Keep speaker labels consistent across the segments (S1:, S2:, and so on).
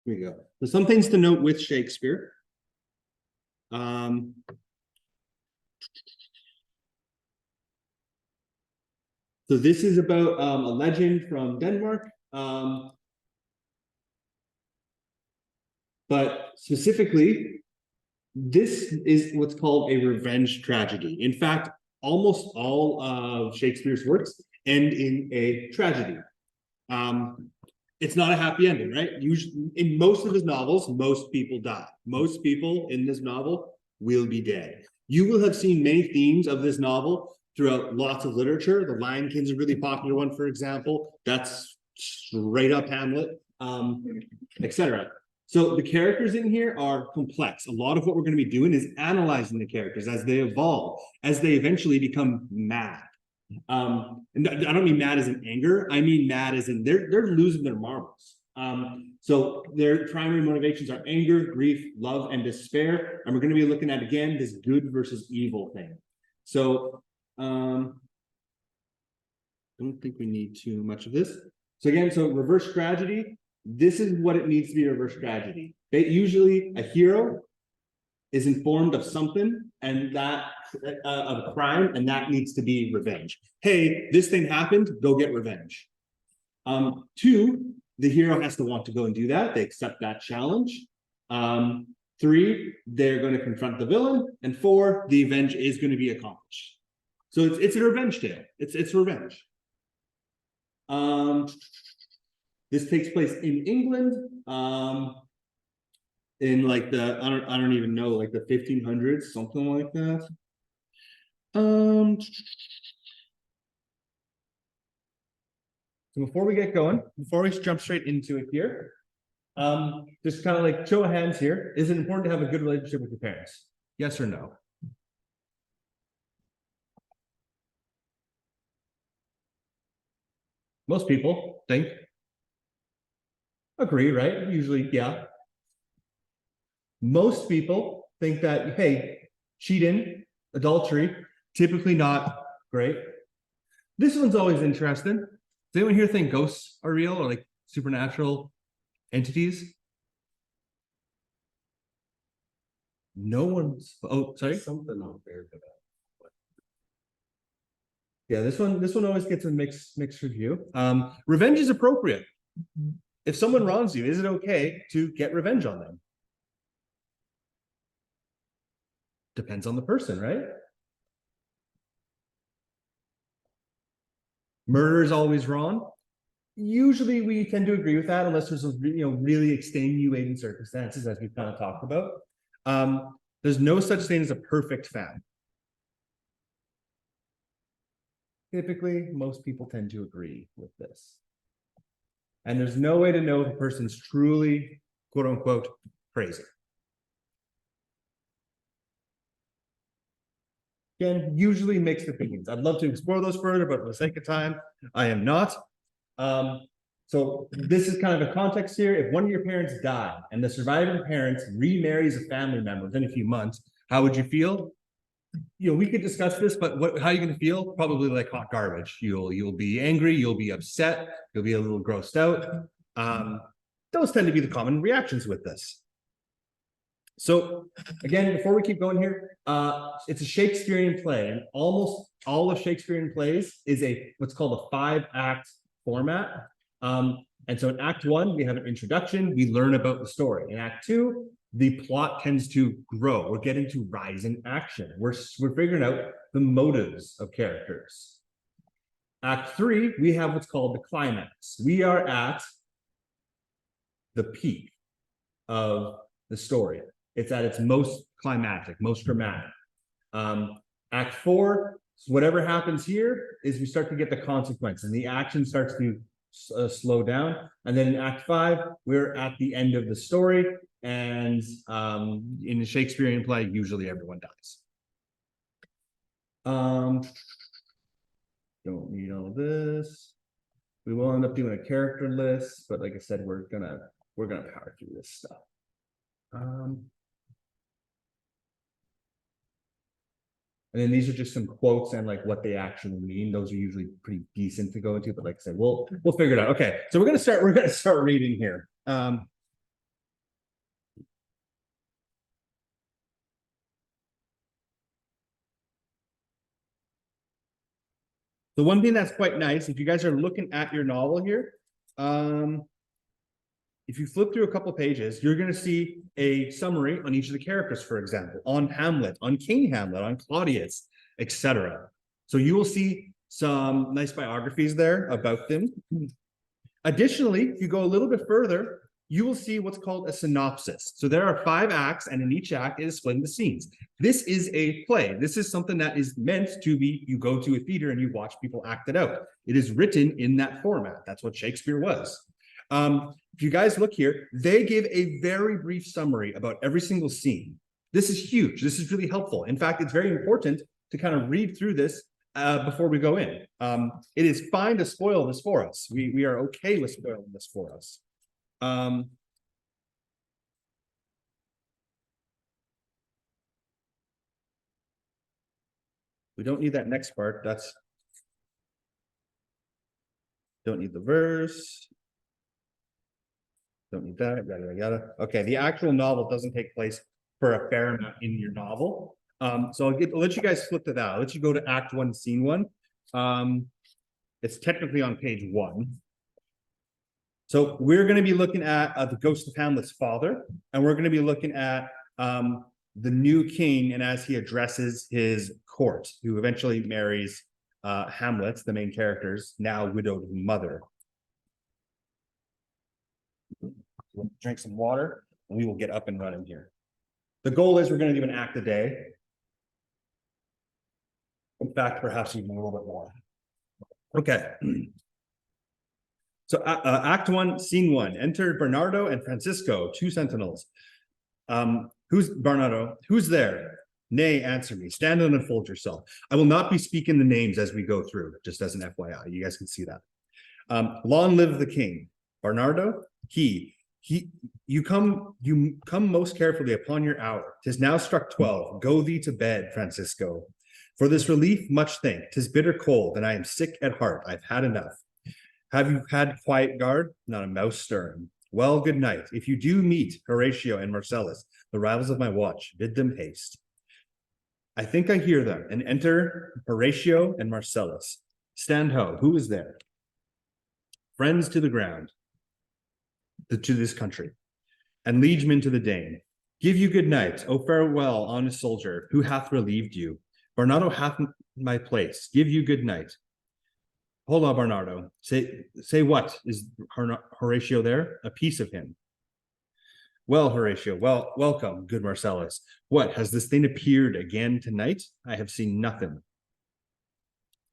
S1: Here we go. So some things to note with Shakespeare. So this is about a legend from Denmark. But specifically, this is what's called a revenge tragedy. In fact, almost all of Shakespeare's works end in a tragedy. It's not a happy ending, right? Usually, in most of his novels, most people die. Most people in this novel will be dead. You will have seen many themes of this novel throughout lots of literature. The Lion King's a really popular one, for example. That's straight up Hamlet, etc. So the characters in here are complex. A lot of what we're going to be doing is analyzing the characters as they evolve, as they eventually become mad. And I don't mean mad as in anger. I mean mad as in they're losing their marbles. So their primary motivations are anger, grief, love, and despair. And we're going to be looking at, again, this good versus evil thing. So I don't think we need too much of this. So again, so reverse tragedy. This is what it needs to be a reverse tragedy. Usually a hero is informed of something and that of a crime, and that needs to be revenge. Hey, this thing happened, go get revenge. Two, the hero has to want to go and do that. They accept that challenge. Three, they're going to confront the villain. And four, the revenge is going to be accomplished. So it's a revenge tale. It's revenge. This takes place in England, in like the I don't even know, like the 1500s, something like that. So before we get going, before we jump straight into it here, just kind of like show of hands here. Is it important to have a good relationship with your parents? Yes or no? Most people think. Agree, right? Usually, yeah. Most people think that, hey, cheating, adultery, typically not great. This one's always interesting. Does anyone here think ghosts are real or like supernatural entities? No one's. Oh, sorry.
S2: Something out there to that.
S1: Yeah, this one always gets a mixed review. Revenge is appropriate. If someone wrongs you, is it okay to get revenge on them? Depends on the person, right? Murder is always wrong. Usually we tend to agree with that unless there's really extenuating circumstances, as we've kind of talked about. There's no such thing as a perfect family. Typically, most people tend to agree with this. And there's no way to know if a person's truly, quote unquote, crazy. Again, usually mixed opinions. I'd love to explore those further, but for the sake of time, I am not. So this is kind of a context here. If one of your parents died and the surviving parents remarries a family member within a few months, how would you feel? We could discuss this, but how are you going to feel? Probably like hot garbage. You'll be angry, you'll be upset, you'll be a little grossed out. Those tend to be the common reactions with this. So again, before we keep going here, it's a Shakespearean play, and almost all of Shakespearean plays is what's called a 5-act format. And so in Act 1, we have an introduction, we learn about the story. In Act 2, the plot tends to grow. We're getting to rising action. We're figuring out the motives of characters. Act 3, we have what's called the climax. We are at the peak of the story. It's at its most climactic, most dramatic. Act 4, whatever happens here is we start to get the consequence, and the action starts to slow down. And then in Act 5, we're at the end of the story. And in a Shakespearean play, usually everyone dies. Don't need all this. We will end up doing a character list, but like I said, we're gonna power through this stuff. And then these are just some quotes and like what they actually mean. Those are usually pretty decent to go into, but like I said, we'll figure it out. Okay, so we're gonna start reading here. The one thing that's quite nice, if you guys are looking at your novel here, if you flip through a couple pages, you're going to see a summary on each of the characters, for example, on Hamlet, on King Hamlet, on Claudius, etc. So you will see some nice biographies there about them. Additionally, if you go a little bit further, you will see what's called a synopsis. So there are 5 acts, and in each act it is split into scenes. This is a play. This is something that is meant to be, you go to a theater and you watch people act it out. It is written in that format. That's what Shakespeare was. If you guys look here, they give a very brief summary about every single scene. This is huge. This is really helpful. In fact, it's very important to kind of read through this before we go in. It is fine to spoil this for us. We are okay with spoiling this for us. We don't need that next part. Don't need the verse. Don't need that, yada. Okay, the actual novel doesn't take place for a fair amount in your novel. So I'll let you guys flip to that. I'll let you go to Act 1, Scene 1. It's technically on page 1. So we're going to be looking at the ghost of Hamlet's father, and we're going to be looking at the new king and as he addresses his court, who eventually marries Hamlet, the main character's now widowed mother. We'll drink some water, and we will get up and running here. The goal is we're going to do an act a day. In fact, perhaps even a little bit more. Okay. So Act 1, Scene 1. Enter Bernardo and Francisco, 2 sentinels. Who's Bernardo? Who's there? Nay, answer me. Stand and unfold yourself. I will not be speaking the names as we go through, just as an FYI. You guys can see that. Long live the king. Bernardo, you come most carefully upon your hour. 'Tis now struck 12. Go thee to bed, Francisco. For this relief, much think. 'Tis bitter cold, and I am sick at heart. I've had enough. Have you had quiet guard? Not a mouse stirring. Well, good night. If you do meet Horatio and Marcellus, the rivals of my watch, bid them haste. I think I hear them, and enter Horatio and Marcellus. Stand ho, who is there? Friends to the ground, to this country, and liegemen to the Dane. Give you good night. Oh, farewell, honest soldier, who hath relieved you? Bernardo hath my place. Give you good night. Hold on, Bernardo. Say what? Is Horatio there? A piece of him. Well, Horatio, welcome, good Marcellus. What, has this thing appeared again tonight? I have seen nothing.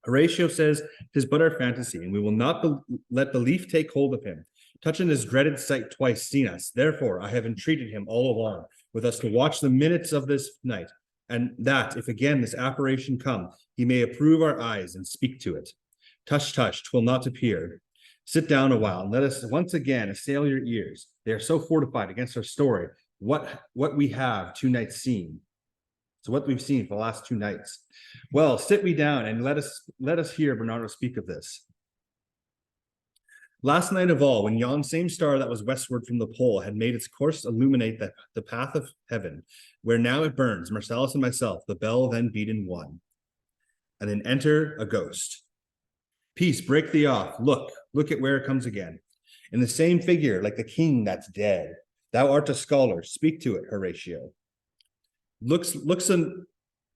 S1: Horatio says, 'tis but our fantasy, and we will not let belief take hold of him. Touching his dreaded sight twice seen us. Therefore, I have entreated him all along with us to watch the minutes of this night, and that, if again this apparition come, he may approve our eyes and speak to it. Tush, tush, 'twill not appear. Sit down a while and let us once again assail your ears. They are so fortified against our story. What we have 2 nights seen. So what we've seen for the last 2 nights. Well, sit we down and let us hear Bernardo speak of this. Last night of all, when yon same star that was westward from the pole had made its course illuminate the path of heaven, where now it burns, Marcellus and myself, the bell then beat in 1. And then enter a ghost. Peace, break thee off. Look at where it comes again. In the same figure, like the king that's dead. Thou art a scholar. Speak to it, Horatio. Looks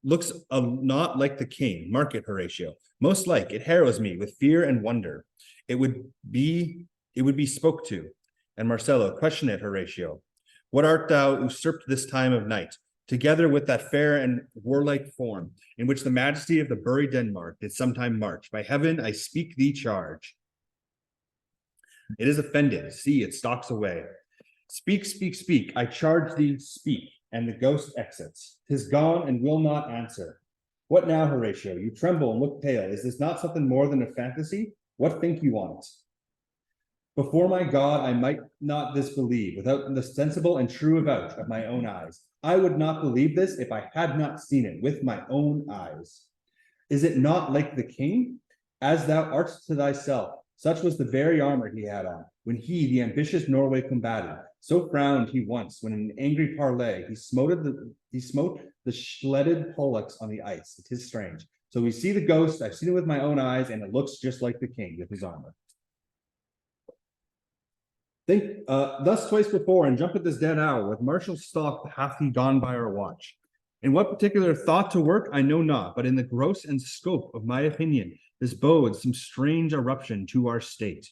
S1: not like the king. Mark it, Horatio. Most like it harrows me with fear and wonder. It would be spoke to. And Marcello, question it, Horatio. What art thou usurped this time of night? Together with that fair and warlike form, in which the majesty of the buried Denmark did sometime march. By heaven, I speak thee charge. It is offended. See, it stalks away. Speak, speak, speak. I charge thee, speak. And the ghost exits. 'Tis gone and will not answer. What now, Horatio? You tremble and look pale. Is this not something more than a fantasy? What think you on it? Before my God, I might not disbelieve without the sensible and true avouch of my own eyes. I would not believe this if I had not seen it with my own eyes. Is it not like the king? As thou art to thyself, such was the very armor he had on, when he, the ambitious Norway, combated. So frowned he once, when in angry parley he smote the shledded pollux on the ice. It is strange. So we see the ghost. I've seen it with my own eyes, and it looks just like the king with his armor. Think thus twice before, and jump at this dead hour. With martial stalk hath he gone by our watch. In what particular thought to work, I know not, but in the gross and scope of my opinion, this bodes some strange eruption to our state.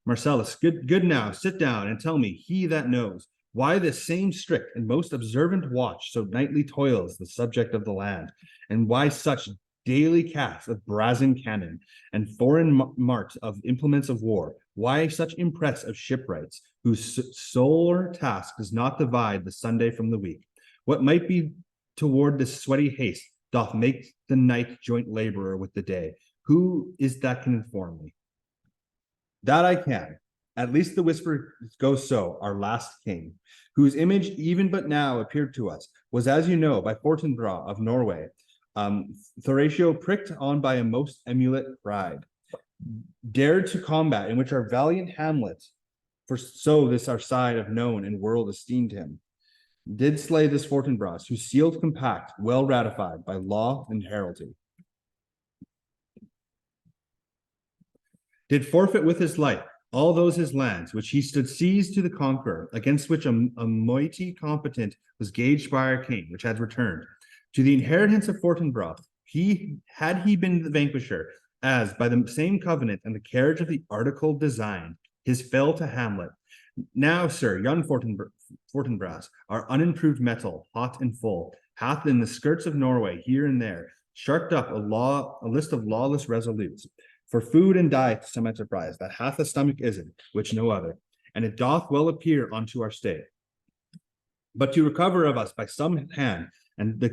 S1: Marcellus, good now, sit down and tell me, he that knows, why this same strict and most observant watch so nightly toils the subject of the land, and why such daily cast of brazen cannon and foreign mart of implements of war, why such impress of shipwrights, whose sole task does not divide the Sunday from the week? What might be toward this sweaty haste doth make the night joint laborer with the day? Who is that can inform me? That I can. At least the whisper goes so, our last king, whose image even but now appeared to us, was, as you know, by Fortinbras of Norway, Horatio pricked on by a most emulate pride, dared to combat, in which our valiant Hamlet, for so this our side of known and world esteemed him, did slay this Fortinbras, who sealed compact, well ratified by law and heraldry, did forfeit with his life all those his lands, which he stood seized to the conqueror, against which a moiety competent was gauged by our king, which had returned. To the inheritance of Fortinbras, he been the vanquisher, as by the same covenant and the carriage of the article designed, his fell to Hamlet. Now, sir, young Fortinbras, our unimproved metal, hot and full, hath in the skirts of Norway, here and there, sharked up a list of lawless resolutes, for food and diet to some enterprise, that hath a stomach isn't, which no other, and it doth well appear unto our state. But to recover of us by some hand, and the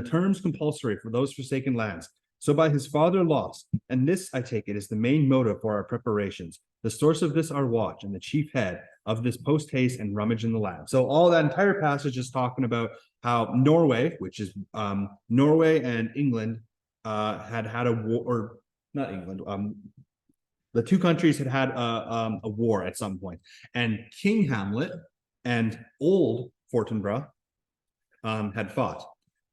S1: terms compulsory for those forsaken lands, so by his father lost, and this, I take it, is the main motive for our preparations, the source of this our watch, and the chief head of this post haste and rummage in the land. So all that entire passage is talking about how Norway, which is Norway and England, had a war, or not England, the two countries had a war at some point, and King Hamlet and old Fortinbras had fought.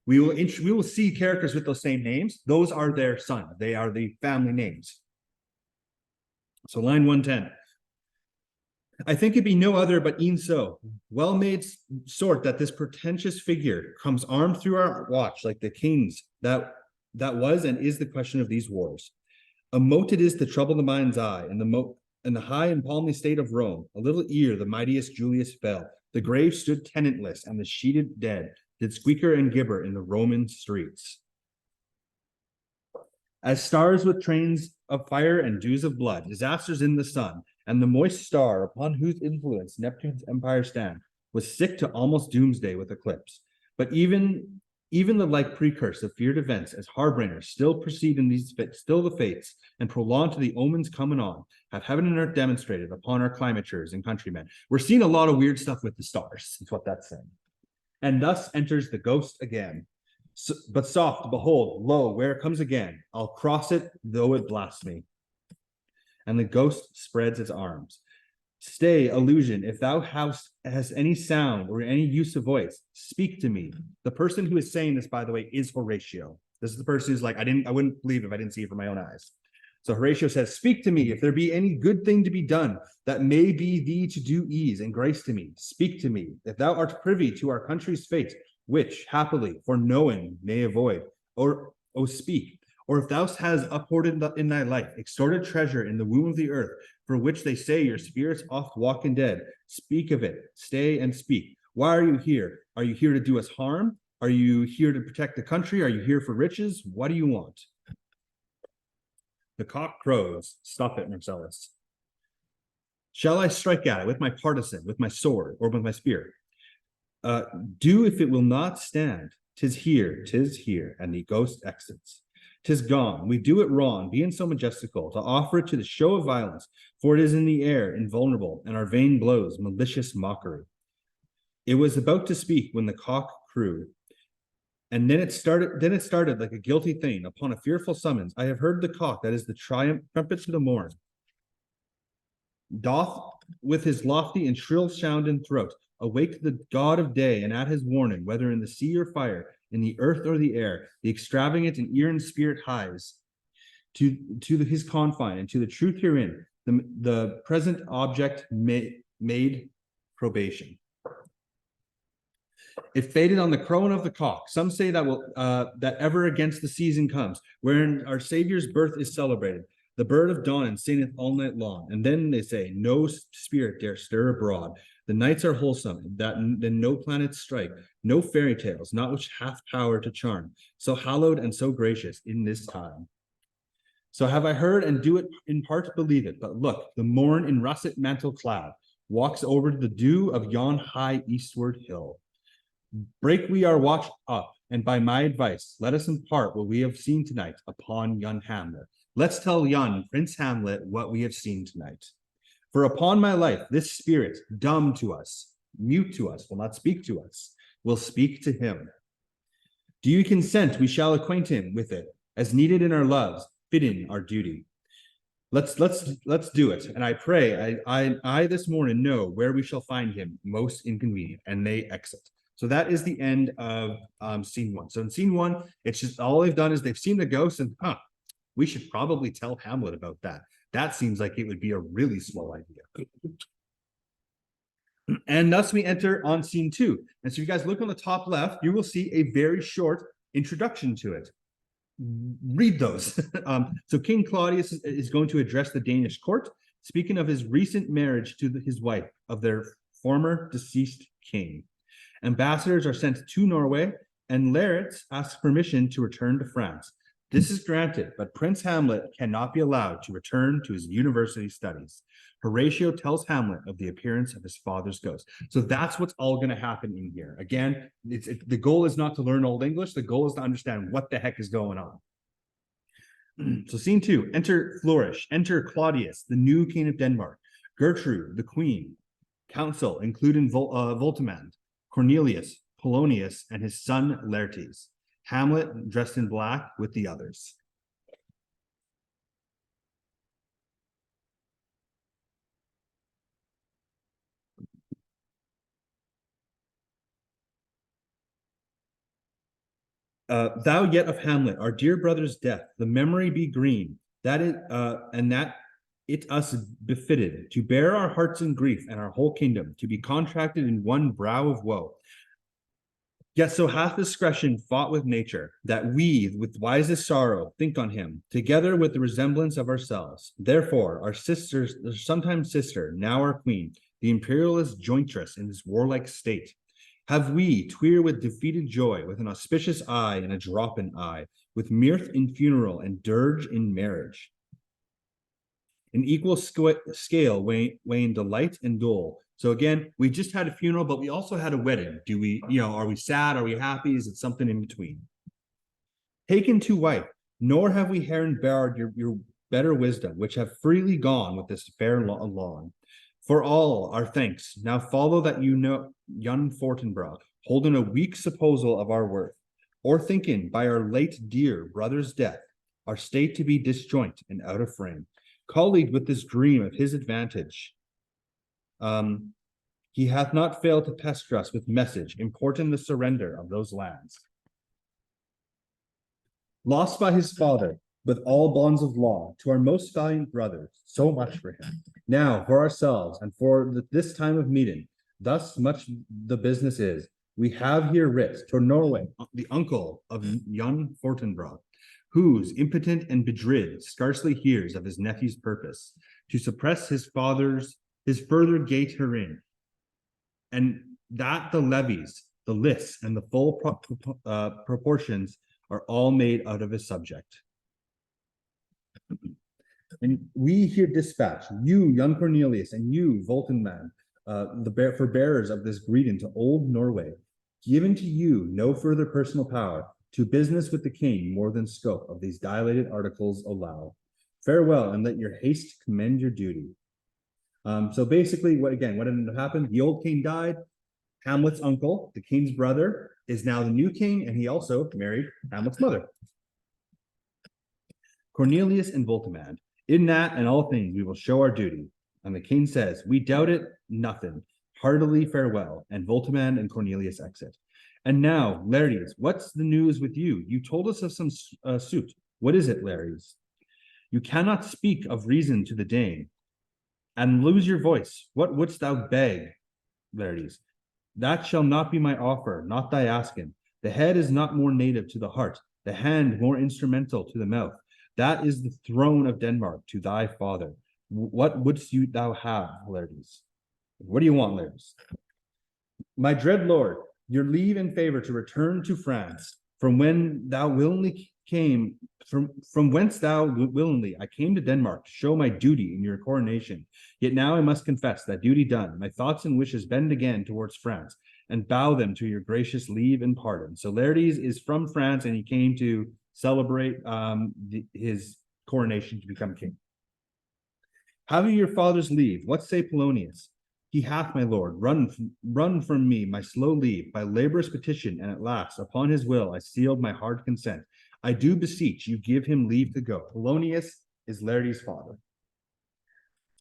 S1: We will see characters with those same names. Those are their sons. They are the family names. So line 110. I think it be no other but e'en so, well made sort that this pretentious figure comes armed through our watch like the kings that was and is the question of these wars. A mote it is to trouble the mind's eye, and the high and palmy state of Rome, a little ere the mightiest Julius fell, the grave stood tenantless, and the sheeted dead did squeaker and gibber in the Roman streets. As stars with trains of fire and dews of blood, disasters in the sun, and the moist star upon whose influence Neptune's empire stand, was sick to almost doomsday with eclipse. But even the like precurse of feared events, as harbingers still proceed in these still the fates, and prolong to the omens coming on, have heaven and earth demonstrated upon our climatures and countrymen. We're seeing a lot of weird stuff with the stars, is what that's saying. And thus enters the ghost again. So, but soft, behold, lo, where it comes again. I'll cross it, though it blast me. And the ghost spreads its arms. Stay, illusion, if thou hast any sound or any use of voice, speak to me. The person who is saying this, by the way, is Horatio. This is the person who's like, I wouldn't believe if I didn't see it with my own eyes. So Horatio says, speak to me, if there be any good thing to be done, that may be thee to do ease and grace to me. Speak to me, if thou art privy to our country's fate, which, happily, for knowing may avoid, or speak. Or if thou hast uphoarded in thy life, extorted treasure in the womb of the earth, for which they say your spirits oft walk in dead, speak of it, stay and speak. Why are you here? Are you here to do us harm? Are you here to protect the country? Are you here for riches? What do you want? The cock crows. Stop it, Marcellus. Shall I strike at it with my partisan, with my sword, or with my spear? Do if it will not stand. 'Tis here, and the ghost exits. 'Tis gone. We do it wrong, being so majestical, to offer it to the show of violence, for it is in the air, invulnerable, and our vain blows, malicious mockery. It was about to speak when the cock crew, and then it started like a guilty thing, upon a fearful summons. I have heard the cock, that is the triumph trumpet to the morn, doth with his lofty and shrill sound and throat awake the god of day, and at his warning, whether in the sea or fire, in the earth or the air, the extravagant and errant spirit hies to his confine, and to the truth herein, the present object made probation. It faded on the crowing of the cock. Some say that ever against the season comes, wherein our Savior's birth is celebrated. The bird of dawn and singeth all night long. And then they say, no spirit dare stir abroad. The nights are wholesome, then no planets strike, no fairy tales, not which hath power to charm, so hallowed and so gracious in this time. So have I heard and do it in part believe it, but look, the morn in russet mantle clad walks over the dew of yon high eastward hill. Break we our watch up, and by my advice, let us impart what we have seen tonight upon yon Hamlet. Let's tell yon Prince Hamlet what we have seen tonight. For upon my life, this spirit, dumb to us, mute to us, will not speak to us, will speak to him. Do you consent we shall acquaint him with it, as needed in our loves, fitting our duty? Let's do it. And I pray, I this morning know where we shall find him most inconvenient. And they exit. So that is the end of scene one. So in scene one, it's just all they've done is they've seen the ghost and we should probably tell Hamlet about that. That seems like it would be a really slow idea. And thus we enter on scene two. And so if you guys look on the top left, you will see a very short introduction to it. Read those. So King Claudius is going to address the Danish court, speaking of his recent marriage to his wife of their former deceased king. Ambassadors are sent to Norway, and Laertes asks permission to return to France. This is granted, but Prince Hamlet cannot be allowed to return to his university studies. Horatio tells Hamlet of the appearance of his father's ghost. So that's what's all going to happen in here. Again, the goal is not to learn Old English. The goal is to understand what the heck is going on. So scene two, enter Flourish, enter Claudius, the new king of Denmark, Gertrude, the queen, council, including Voltimand, Cornelius, Polonius, and his son Laertes. Hamlet dressed in black with the others. Thou yet of Hamlet, our dear brother's death, the memory be green, that it and that it us befitted to bear our hearts in grief and our whole kingdom to be contracted in one brow of woe. Yet so hath discretion fought with nature, that we, with wisest sorrow, think on him, together with the resemblance of ourselves. Therefore, our sisters, sometimes sister, now our queen, the imperialist jointress in this warlike state, have we, tweer with defeated joy, with an auspicious eye and a drop in eye, with mirth in funeral and dirge in marriage. In equal scale, weighing delight and dole. So again, we just had a funeral, but we also had a wedding. Do we, are we sad? Are we happy? Is it something in between? Taken to wife, nor have we herein borrowed your better wisdom, which have freely gone with this fair lawn. For all our thanks, now follow that you know young Fortinbras, holding a weak supposal of our worth, or thinking by our late dear brother's death, our state to be disjoint and out of frame, colleagued with this dream of his advantage. He hath not failed to pester us with message, importing the surrender of those lands. Lost by his father, with all bonds of law, to our most valiant brothers, so much for him. Now, for ourselves, and for this time of meeting, thus much the business is, we have here writ to Norway, the uncle of young Fortinbras, whose impotent and bedrid scarcely hears of his nephew's purpose, to suppress his further gate herein, and that the levies, the lists, and the full proportions are all made out of his subject. And we here dispatch you, young Cornelius, and you, Voltenman, for bearers of this greeting to old Norway, given to you no further personal power, to business with the king more than scope of these dilated articles allow. Farewell, and let your haste commend your duty. So basically, what ended up happening? The old king died. Hamlet's uncle, the king's brother, is now the new king, and he also married Hamlet's mother. Cornelius and Voltimand, in that and all things we will show our duty. And the king says, we doubt it nothing. Heartily farewell. And Voltimand and Cornelius exit. And now, Laertes, what's the news with you? You told us of some suit. What is it, Laertes? You cannot speak of reason to the Dane, and lose your voice. What wouldst thou beg, Laertes? That shall not be my offer, not thy asking. The head is not more native to the heart, the hand more instrumental to the mouth. That is the throne of Denmark to thy father. What wouldst thou have, Laertes? What do you want, Laertes? My dread lord, your leave and favor to return to France, from when thou willingly came, from whence thou willingly I came to Denmark to show my duty in your coronation. Yet now I must confess that duty done, my thoughts and wishes bend again towards France, and bow them to your gracious leave and pardon. So Laertes is from France, and he came to celebrate his coronation to become king. Having your father's leave, what say Polonius? He hath, my lord, run from me my slow leave by laborious petition, and at last, upon his will, I sealed my hard consent. I do beseech you give him leave to go. Polonius is Laertes' father.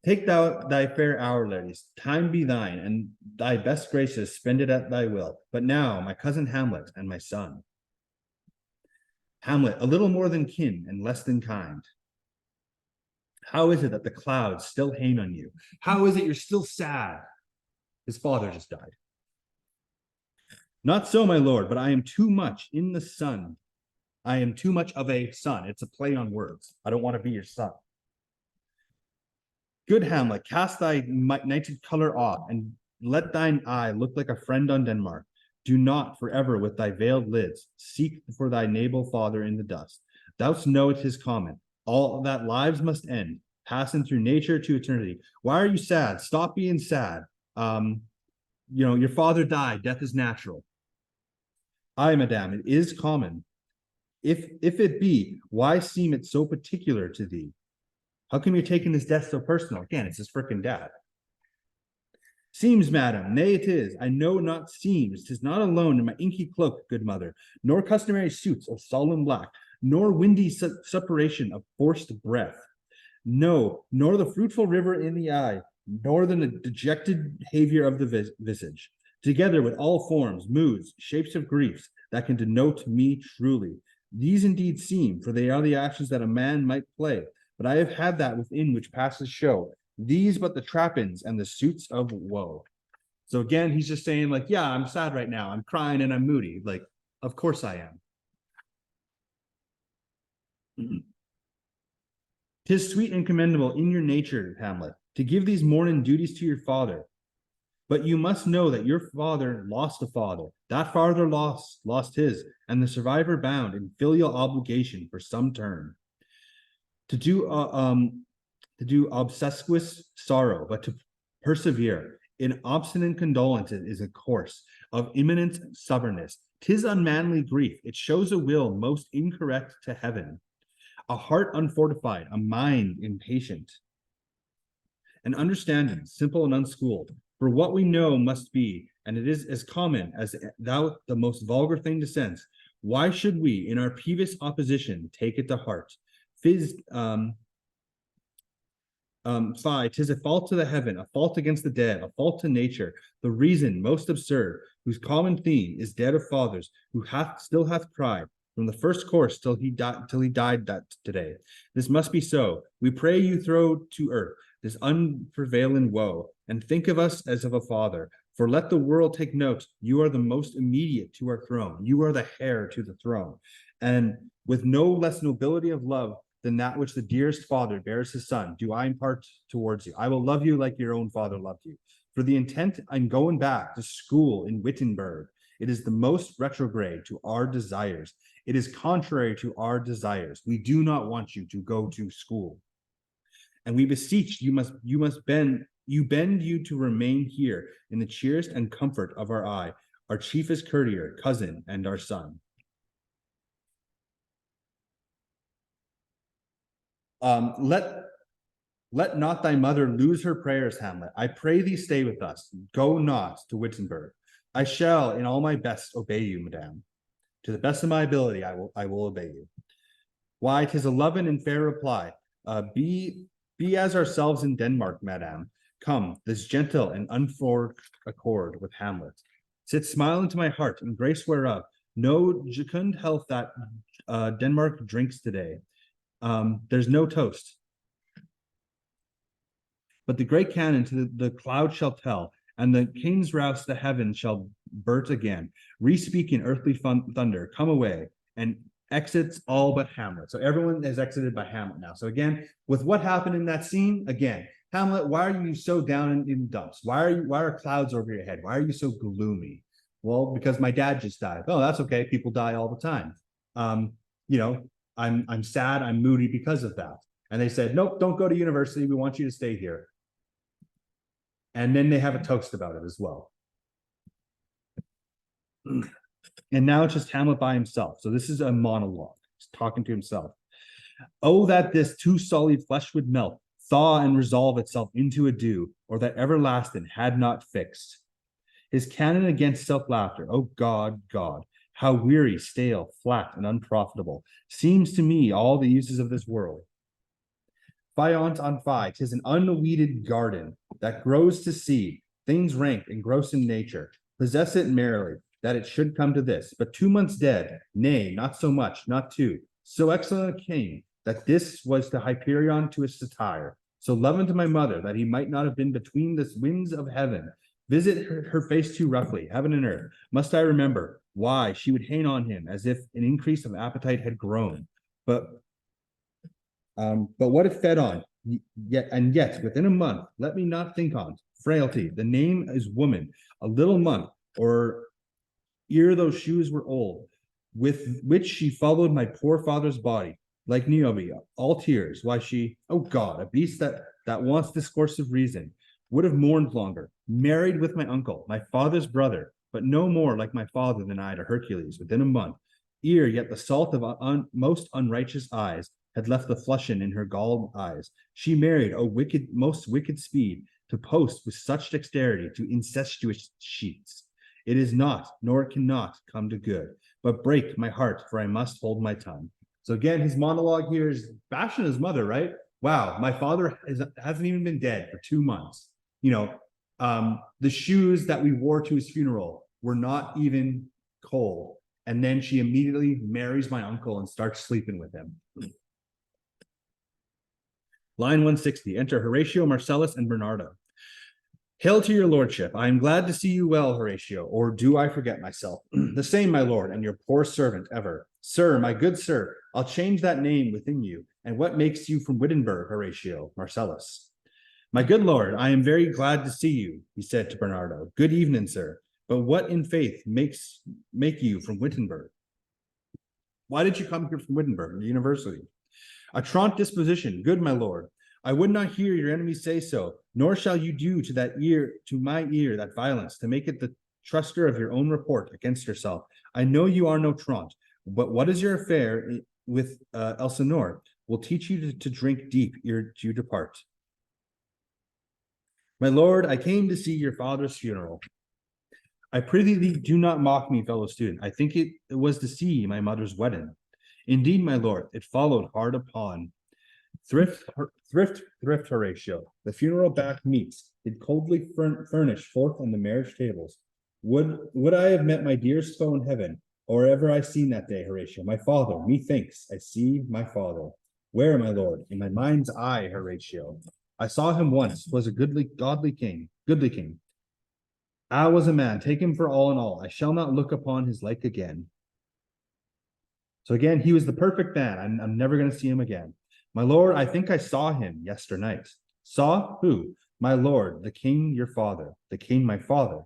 S1: Take thou thy fair hour, Laertes, time be thine, and thy best graces spend it at thy will. But now, my cousin Hamlet and my son. Hamlet, a little more than kin and less than kind. How is it that the clouds still hang on you? How is it you're still sad? His father just died. Not so, my lord, but I am too much in the sun. I am too much of a son. It's a play on words. I don't want to be your son. Good Hamlet, cast thy nighted color off, and let thine eye look like a friend on Denmark. Do not forever with thy veiled lids seek for thy naval father in the dust. Thou'st know it is common. All that lives must end, passing through nature to eternity. Why are you sad? Stop being sad. Your father died. Death is natural. Aye, madame, it is common. If it be, why seem it so particular to thee? How come you're taking this death so personal? Again, it's his frickin' dad. Seems, madam, nay it is. I know not seems. 'Tis not alone in my inky cloak, good mother, nor customary suits of solemn black, nor windy separation of forced breath. No, nor the fruitful river in the eye, nor the dejected behavior of the visage, together with all forms, moods, shapes of griefs that can denote me truly. These indeed seem, for they are the actions that a man might play, but I have had that within which passes show. These but the trappings and the suits of woe. So again, he's just saying, like, yeah, I'm sad right now. I'm crying and I'm moody. Like, of course I am. 'Tis sweet and commendable in your nature, Hamlet, to give these morning duties to your father. But you must know that your father lost a father. That father lost his, and the survivor bound in filial obligation for some term. To do obsequious sorrow, but to persevere in obstinate condolences is a course of imminent stubbornness. 'Tis unmanly grief. It shows a will most incorrect to heaven, a heart unfortified, a mind impatient, an understanding simple and unschooled. For what we know must be, and it is as common as thou the most vulgar thing to sense. Why should we, in our peevish opposition, take it to heart? Fie, 'tis a fault to the heaven, a fault against the dead, a fault to nature, the reason most absurd, whose common theme is dead of fathers, who still hath cried from the first course till he died that today. This must be so. We pray you throw to earth this unprevailing woe, and think of us as of a father. For let the world take note, you are the most immediate to our throne. You are the heir to the throne, and with no less nobility of love than that which the dearest father bears his son, do I impart towards you. I will love you like your own father loved you. For the intent I'm going back to school in Wittenberg, it is the most retrograde to our desires. It is contrary to our desires. We do not want you to go to school. And we beseech you bend you to remain here in the cheerest and comfort of our eye, our chiefest courtier, cousin, and our son. Let not thy mother lose her prayers, Hamlet. I pray thee stay with us. Go not to Wittenberg. I shall in all my best obey you, madame. To the best of my ability, I will obey you. Why, 'tis a loving and fair reply. Be as ourselves in Denmark, madame. Come, this gentle and unforced accord with Hamlet. Sit smile into my heart, and grace whereof no jocund health that Denmark drinks today. There's no toast. But the great cannon to the cloud shall tell, and the king's rouse the heaven shall burt again. Re-speaking earthly thunder, come away, and exits all but Hamlet. So everyone is exited by Hamlet now. So again, with what happened in that scene, again, Hamlet, why are you so down in dumps? Why are clouds over your head? Why are you so gloomy? Well, because my dad just died. Oh, that's okay. People die all the time. I'm sad, I'm moody because of that. And they said, nope, don't go to university. We want you to stay here. And then they have a toast about it as well. And now it's just Hamlet by himself. So this is a monologue. He's talking to himself. Oh, that this too solid flesh would melt, thaw and resolve itself into a dew, or that everlasting had not fixed. His cannon against self-laughter, oh God, God, how weary, stale, flat, and unprofitable seems to me all the uses of this world. Fiant on fi, 'tis an unweeded garden that grows to seed, things rank and gross in nature. Possess it merrily, that it should come to this. But 2 months dead, nay, not so much, not 2. So excellent a king, that this was to Hyperion to his satire. So loving to my mother, that he might not have been between the winds of heaven. Visit her face too roughly, heaven and earth. Must I remember why she would hang on him as if an increase of appetite had grown? But what it fed on, yet within a month, let me not think on frailty. The name is woman, a little month, or ere those shoes were old, with which she followed my poor father's body, like Niobe, all tears. Why she, oh God, a beast that wants discourse of reason, would have mourned longer, married with my uncle, my father's brother, but no more like my father than I to Hercules within a month, ere yet the salt of most unrighteous eyes had left the flushin in her galled eyes. She married, O wicked, most wicked speed, to post with such dexterity to incestuous sheets. It is not, nor it cannot come to good, but break my heart, for I must hold my tongue. So again, his monologue here is bashing his mother, right? Wow, my father hasn't even been dead for 2 months. The shoes that we wore to his funeral were not even cold. And then she immediately marries my uncle and starts sleeping with him. Line 160, enter Horatio, Marcellus, and Bernardo. Hail to your lordship. I am glad to see you well, Horatio, or do I forget myself? The same, my lord, and your poor servant ever. Sir, my good sir, I'll change that name within you. And what makes you from Wittenberg, Horatio? Marcellus. My good lord, I am very glad to see you, he said to Bernardo. Good evening, sir. But what in faith make you from Wittenberg? Why did you come here from Wittenberg, the university? A trant disposition, good my lord. I would not hear your enemies say so, nor shall you do to my ear that violence, to make it the truster of your own report against yourself. I know you are no trant, but what is your affair with Elsinore will teach you to drink deep ere you depart. My lord, I came to see your father's funeral. I prithee thee, do not mock me, fellow student. I think it was to see my mother's wedding. Indeed, my lord, it followed hard upon. Thrift, Horatio. The funeral back meats did coldly furnish forth on the marriage tables. Would I have met my dearest foe in heaven, or ever I seen that day, Horatio? My father, methinks I see my father. Where, my lord? In my mind's eye, Horatio. I saw him once, was a goodly king. I was a man, take him for all in all. I shall not look upon his like again. So again, he was the perfect man. I'm never going to see him again. My lord, I think I saw him yesternight. Saw who? My lord, the king, your father, the king, my father.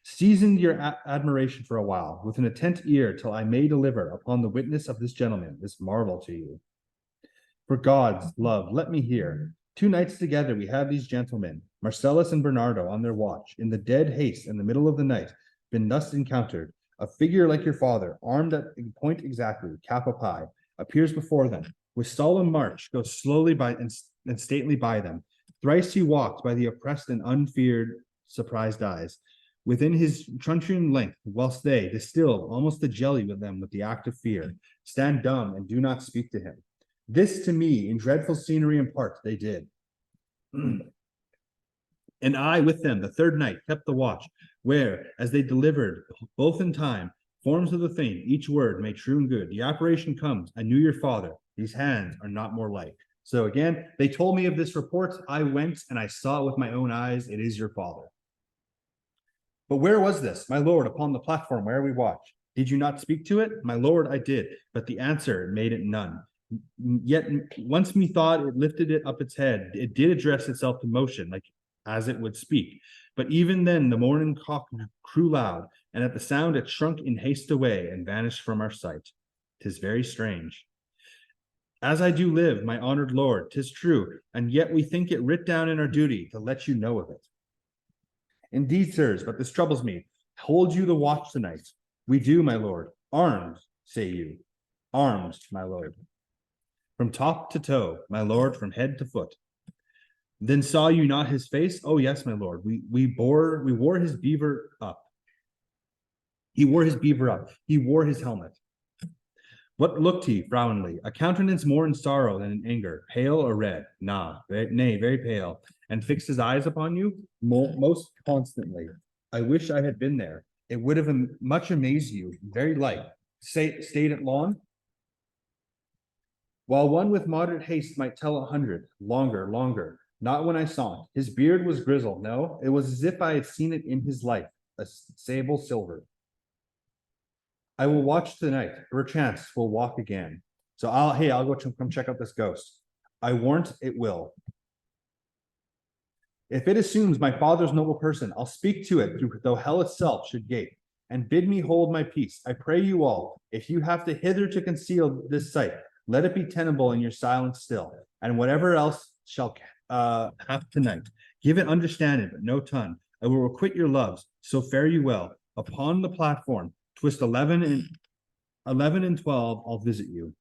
S1: Seasoned your admiration for a while, with an attent ear, till I may deliver upon the witness of this gentleman this marvel to you. For God's love, let me hear. 2 nights together we had these gentlemen, Marcellus and Bernardo, on their watch, in the dead haste in the middle of the night, been thus encountered. A figure like your father, armed at point exactly, cap a pie, appears before them. With solemn march, goes slowly by and stately by them. Thrice he walked by the oppressed and unfeared, surprised eyes, within his truncheon length, whilst they, distilled almost the jelly with them with the act of fear, stand dumb and do not speak to him. This to me, in dreadful scenery impart, they did. And I with them the third night kept the watch, where, as they delivered, both in time, forms of the thing, each word made true and good. The operation comes. I knew your father. These hands are not more like. So again, they told me of this report. I went and I saw it with my own eyes. It is your father. But where was this, my lord, upon the platform where we watched? Did you not speak to it? My lord, I did, but the answer made it none. Yet once methought it lifted it up its head, it did address itself to motion, like as it would speak. But even then the morning cock crew loud, and at the sound it shrunk in haste away and vanished from our sight. 'Tis very strange. As I do live, my honored lord, 'tis true, and yet we think it writ down in our duty to let you know of it. Indeed, sirs, but this troubles me. Hold you the watch tonight? We do, my lord. Arms, say you. Arms, my lord. From top to toe, my lord, from head to foot. Then saw you not his face? Oh, yes, my lord. We wore his beaver up. He wore his beaver up. He wore his helmet. What looked he, frowningly? A countenance more in sorrow than in anger, pale or red? Nay, very pale. And fixed his eyes upon you most constantly. I wish I had been there. It would have much amazed you. Very light. Stayed at lawn. While one with moderate haste might tell 100, longer. Not when I saw it. His beard was grizzled. No, it was as if I had seen it in his life, a sable silver. I will watch tonight. Perchance we'll walk again. So I'll go come check out this ghost. I warrant it will. If it assumes my father's noble person, I'll speak to it, though hell itself should gape, and bid me hold my peace. I pray you all, if you have to hither to conceal this sight, let it be tenable in your silence still, and whatever else shall have tonight, give it understanding, but no tongue. I will requite your loves, so fare you well. Upon the platform, twist 11 and 12, I'll visit you.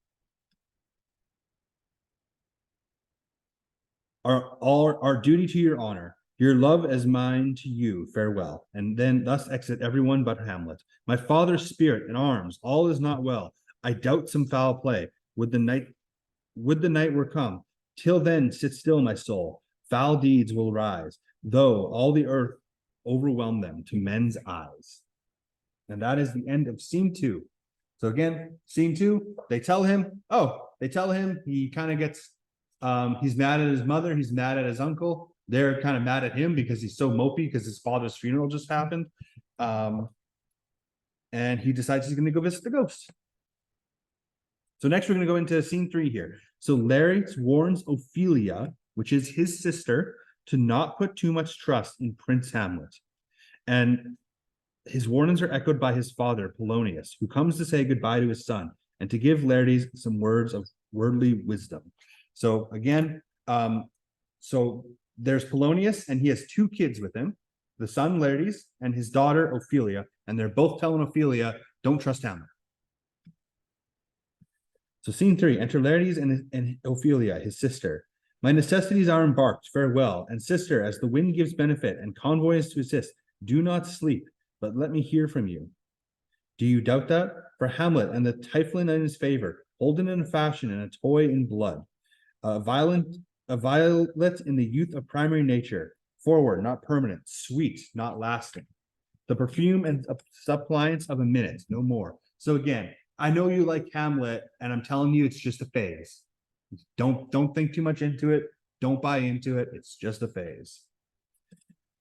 S1: Our duty to your honor, your love as mine to you, farewell. And then thus exit everyone but Hamlet. My father's spirit and arms, all is not well. I doubt some foul play. Would the night were come. Till then, sit still, my soul. Foul deeds will rise, though all the earth overwhelm them to men's eyes. And that is the end of scene 2. So again, scene 2, they tell him he kind of gets he's mad at his mother, he's mad at his uncle. They're kind of mad at him because he's so mopey because his father's funeral just happened. And he decides he's going to go visit the ghost. So next we're going to go into scene 3 here. So Larry warns Ophelia, which is his sister, to not put too much trust in Prince Hamlet. And his warnings are echoed by his father, Polonius, who comes to say goodbye to his son and to give Laertes some words of worldly wisdom. So again, so there's Polonius, and he has 2 kids with him, the son Laertes and his daughter Ophelia, and they're both telling Ophelia, don't trust Hamlet. So scene 3, enter Laertes and Ophelia, his sister. My necessities are embarked, farewell, and sister, as the wind gives benefit and convoys to assist, do not sleep, but let me hear from you. Do you doubt that? For Hamlet and the Typhlin in his favor, holden in a fashion and a toy in blood, a violet in the youth of primary nature, forward, not permanent, sweet, not lasting, the perfume and suppliance of a minute, no more. So again, I know you like Hamlet, and I'm telling you, it's just a phase. Don't think too much into it. Don't buy into it. It's just a phase.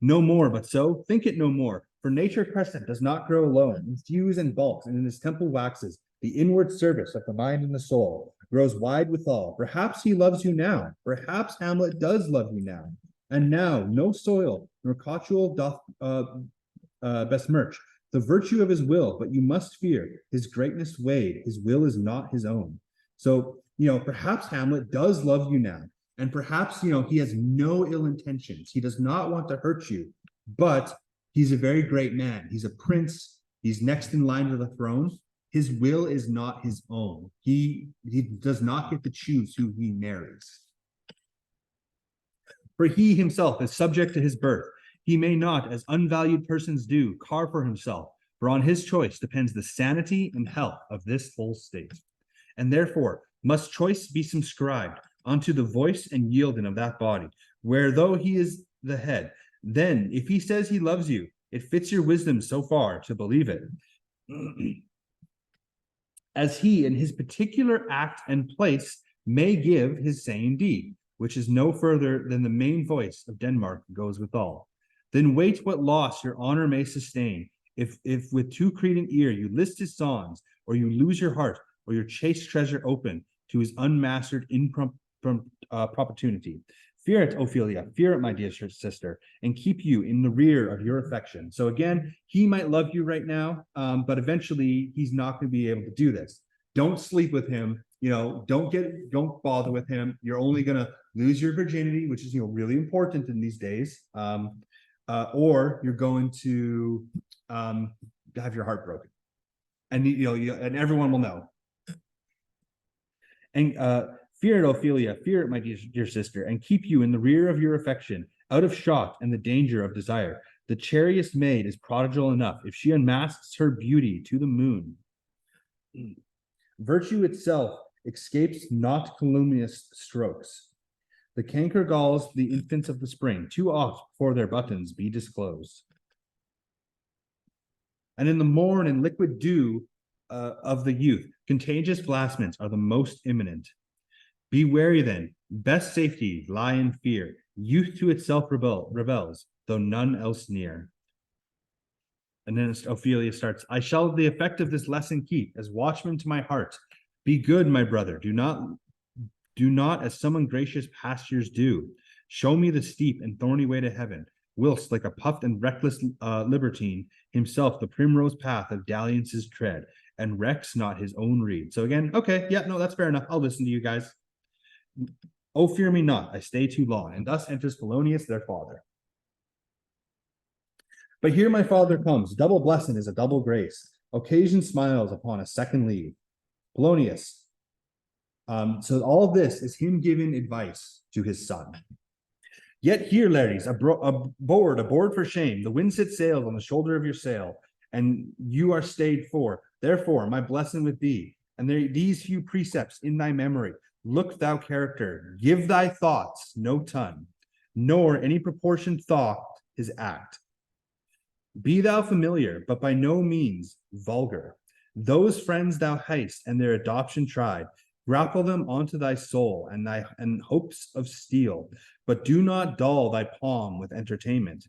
S1: No more, but so think it no more. For nature crescent does not grow alone, infuse and bulks, and in his temple waxes. The inward service of the mind and the soul grows wide withal. Perhaps he loves you now. Perhaps Hamlet does love you now. And now no soil nor cotule doth besmirch the virtue of his will, but you must fear his greatness weighed. His will is not his own. So, perhaps Hamlet does love you now. And perhaps, he has no ill intentions. He does not want to hurt you, but he's a very great man. He's a prince. He's next in line to the throne. His will is not his own. He does not get to choose who he marries. For he himself is subject to his birth. He may not, as unvalued persons do, carve for himself, for on his choice depends the sanity and health of this whole state. And therefore must choice be subscribed unto the voice and yielding of that body, where though he is the head, Then, if he says he loves you, it fits your wisdom so far to believe it. As he in his particular act and place may give his saying deed, which is no further than the main voice of Denmark goes withal. Then wait what loss your honor may sustain, if with too credent ear you list his songs, or you lose your heart, or your chaste treasure open to his unmastered importunity. Fear it, Ophelia, fear it, my dear sister, and keep you in the rear of your affection. So again, he might love you right now, but eventually he's not going to be able to do this. Don't sleep with him. Don't bother with him. You're only going to lose your virginity, which is, really important in these days. Or you're going to have your heart broken, and and everyone will know. And fear it, Ophelia, fear it, my dear sister, and keep you in the rear of your affection, out of shot and the danger of desire. The chariest maid is prodigal enough if she unmasks her beauty to the moon. Virtue itself escapes not calumnious strokes. The canker galls the infants of the spring too oft before their buttons be disclosed. And in the morn and liquid dew of the youth, contagious blasphements are the most imminent. Be wary then, best safety lie in fear. Youth to itself rebels, though none else near. And then Ophelia starts, I shall the effect of this lesson keep, as watchman to my heart. Be good, my brother, do not as some ungracious pastures do. Show me the steep and thorny way to heaven, whilst like a puffed and reckless libertine, himself the primrose path of dalliances tread, and recks not his own reed. So again, okay, yeah, no, that's fair enough. I'll listen to you guys. Oh, fear me not, I stay too long. And thus enters Polonius, their father. But here my father comes. Double blessing is a double grace. Occasion smiles upon a second leave. Polonius. So all of this is him giving advice to his son. Yet here, ladies, aboard for shame. The wind sits sails on the shoulder of your sail, and you are stayed for. Therefore, my blessing with thee, and these few precepts in thy memory. Look thou character, give thy thoughts no ton, nor any proportioned thought his act. Be thou familiar, but by no means vulgar. Those friends thou hast and their adoption tried, grapple them onto thy soul and hopes of steel, but do not dull thy palm with entertainment.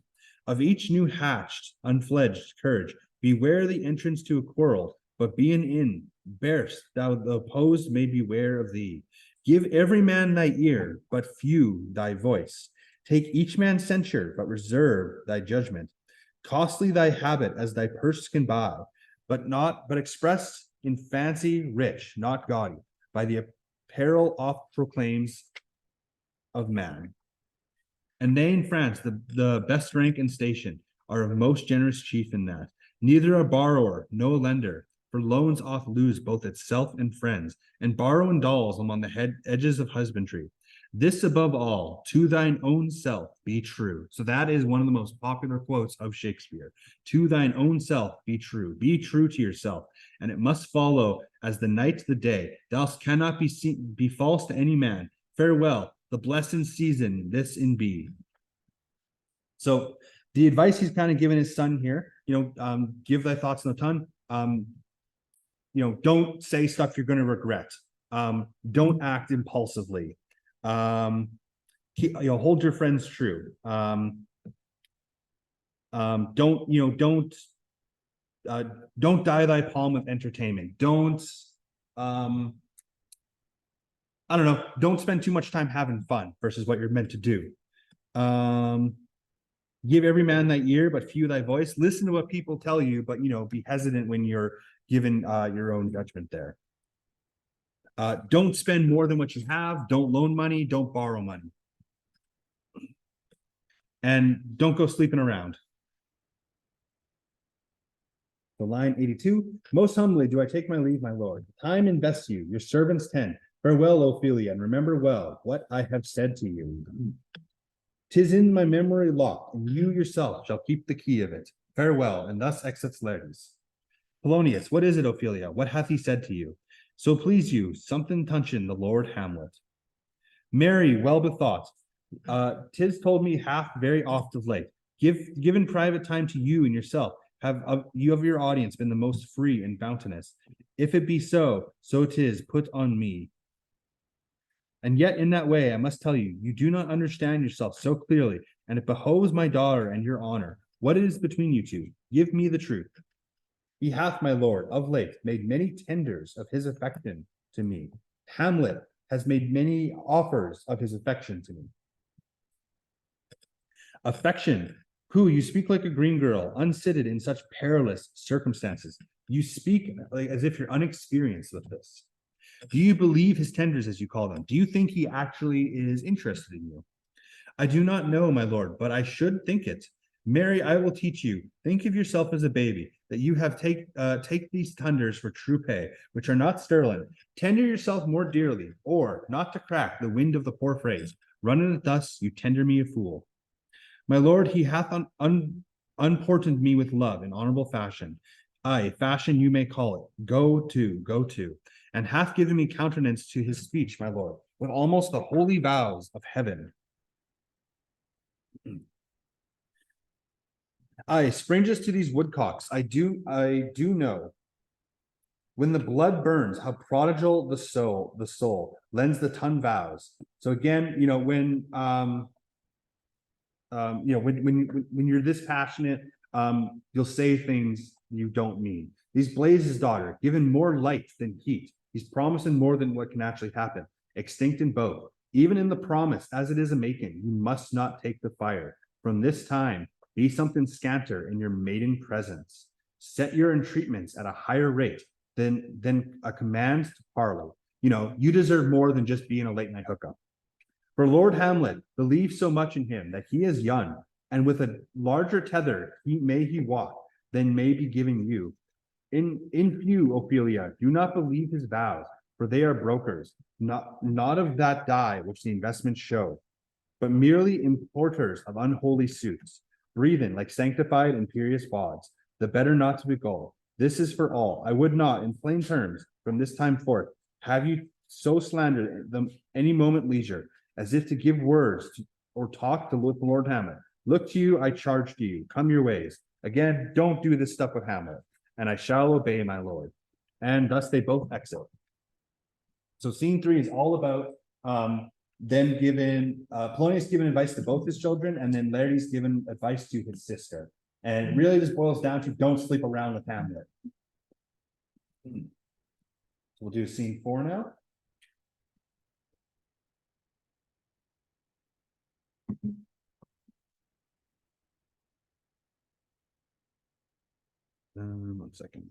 S1: Of each new hatched, unfledged courage, beware the entrance to a quarrel, but be an inn, bear'st thou the opposed may beware of thee. Give every man thy ear, but few thy voice. Take each man's censure, but reserve thy judgment. Costly thy habit as thy purse can buy, but expressed in fancy rich, not gaudy, by the apparel oft proclaims of man. And they in France, the best rank and station, are of most generous chief in that. Neither a borrower, no lender, for loans oft lose both itself and friends, and borrow indulge among the edges of husbandry. This above all, to thine own self be true. So that is one of the most popular quotes of Shakespeare. To thine own self be true. Be true to yourself, and it must follow as the night the day. Thou cannot be false to any man. Farewell, the blessed season this in be. So the advice he's kind of giving his son here, give thy thoughts no ton. Don't say stuff you're going to regret. Don't act impulsively. Hold your friends true. Don't dye thy palm with entertainment. Don't spend too much time having fun versus what you're meant to do. Give every man thy ear, but few thy voice. Listen to what people tell you, but be hesitant when you're given your own judgment there. Don't spend more than what you have. Don't loan money. Don't borrow money. And don't go sleeping around. So line 82, most humbly do I take my leave, my lord. Time invests you, your servants 10. Farewell, Ophelia, and remember well what I have said to you. 'Tis in my memory locked, and you yourself shall keep the key of it. Farewell, and thus exits Laertes. Polonius, what is it, Ophelia? What hath he said to you? So please you, something touching the Lord Hamlet. Mary, well bethought, 'tis told me hath very oft of late. Given private time to you and yourself, have you of your audience been the most free and bounteous? If it be so, so 'tis put on me. And yet in that way, I must tell you, you do not understand yourself so clearly, and it behoves my daughter and your honor. What is between you two? Give me the truth. He hath, my lord, of late made many tenders of his affection to me. Hamlet has made many offers of his affection to me. Affection, who you speak like a green girl, unsitted in such perilous circumstances. You speak like as if you're unexperienced with this. Do you believe his tenders, as you call them? Do you think he actually is interested in you? I do not know, my lord, but I should think it. Mary, I will teach you. Think of yourself as a baby, that you have take these tenders for true pay, which are not sterling. Tender yourself more dearly, or, not to crack the wind of the poor phrase, running it thus, you tender me a fool. My lord, he hath unportioned me with love in honorable fashion. Aye, fashion you may call it. Go to, and hath given me countenance to his speech, my lord, with almost the holy vows of heaven. Aye, strangers to these woodcocks, I do know. When the blood burns, how prodigal the soul lends the tongue vows. So again, when you're this passionate, you'll say things you don't mean. He's blazed his daughter, given more light than heat. He's promising more than what can actually happen. Extinct in both. Even in the promise, as it is a making, you must not take the fire. From this time, be something scanter in your maiden presence. Set your entreatments at a higher rate than a command to parley. You deserve more than just being a late night hookup. For Lord Hamlet believes so much in him that he is young, and with a larger tether he walk than may be given you. In few, Ophelia, do not believe his vows, for they are brokers, not of that dye which the investments show, but merely importers of unholy suits, breathing like sanctified imperious bawds, the better not to be gulled. This is for all. I would not, in plain terms, from this time forth, have you so slandered them any moment leisure, as if to give words or talk to Lord Hamlet. Look to you, I charge to you. Come your ways. Again, don't do this stuff with Hamlet, and I shall obey my lord. And thus they both exit. So scene 3 is all about them giving Polonius giving advice to both his children, and then Laertes giving advice to his sister. And it really just boils down to don't sleep around with Hamlet. So we'll do scene 4 now. One second.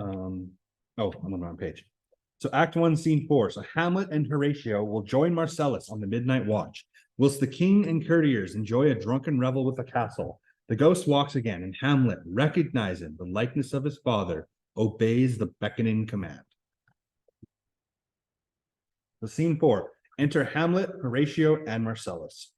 S1: I'm on the wrong page. So Act 1, Scene 4. So Hamlet and Horatio will join Marcellus on the midnight watch, whilst the king and courtiers enjoy a drunken revel with the castle. The ghost walks again, and Hamlet, recognizing the likeness of his father, obeys the beckoning command. So Scene 4. Enter Hamlet, Horatio, and Marcellus.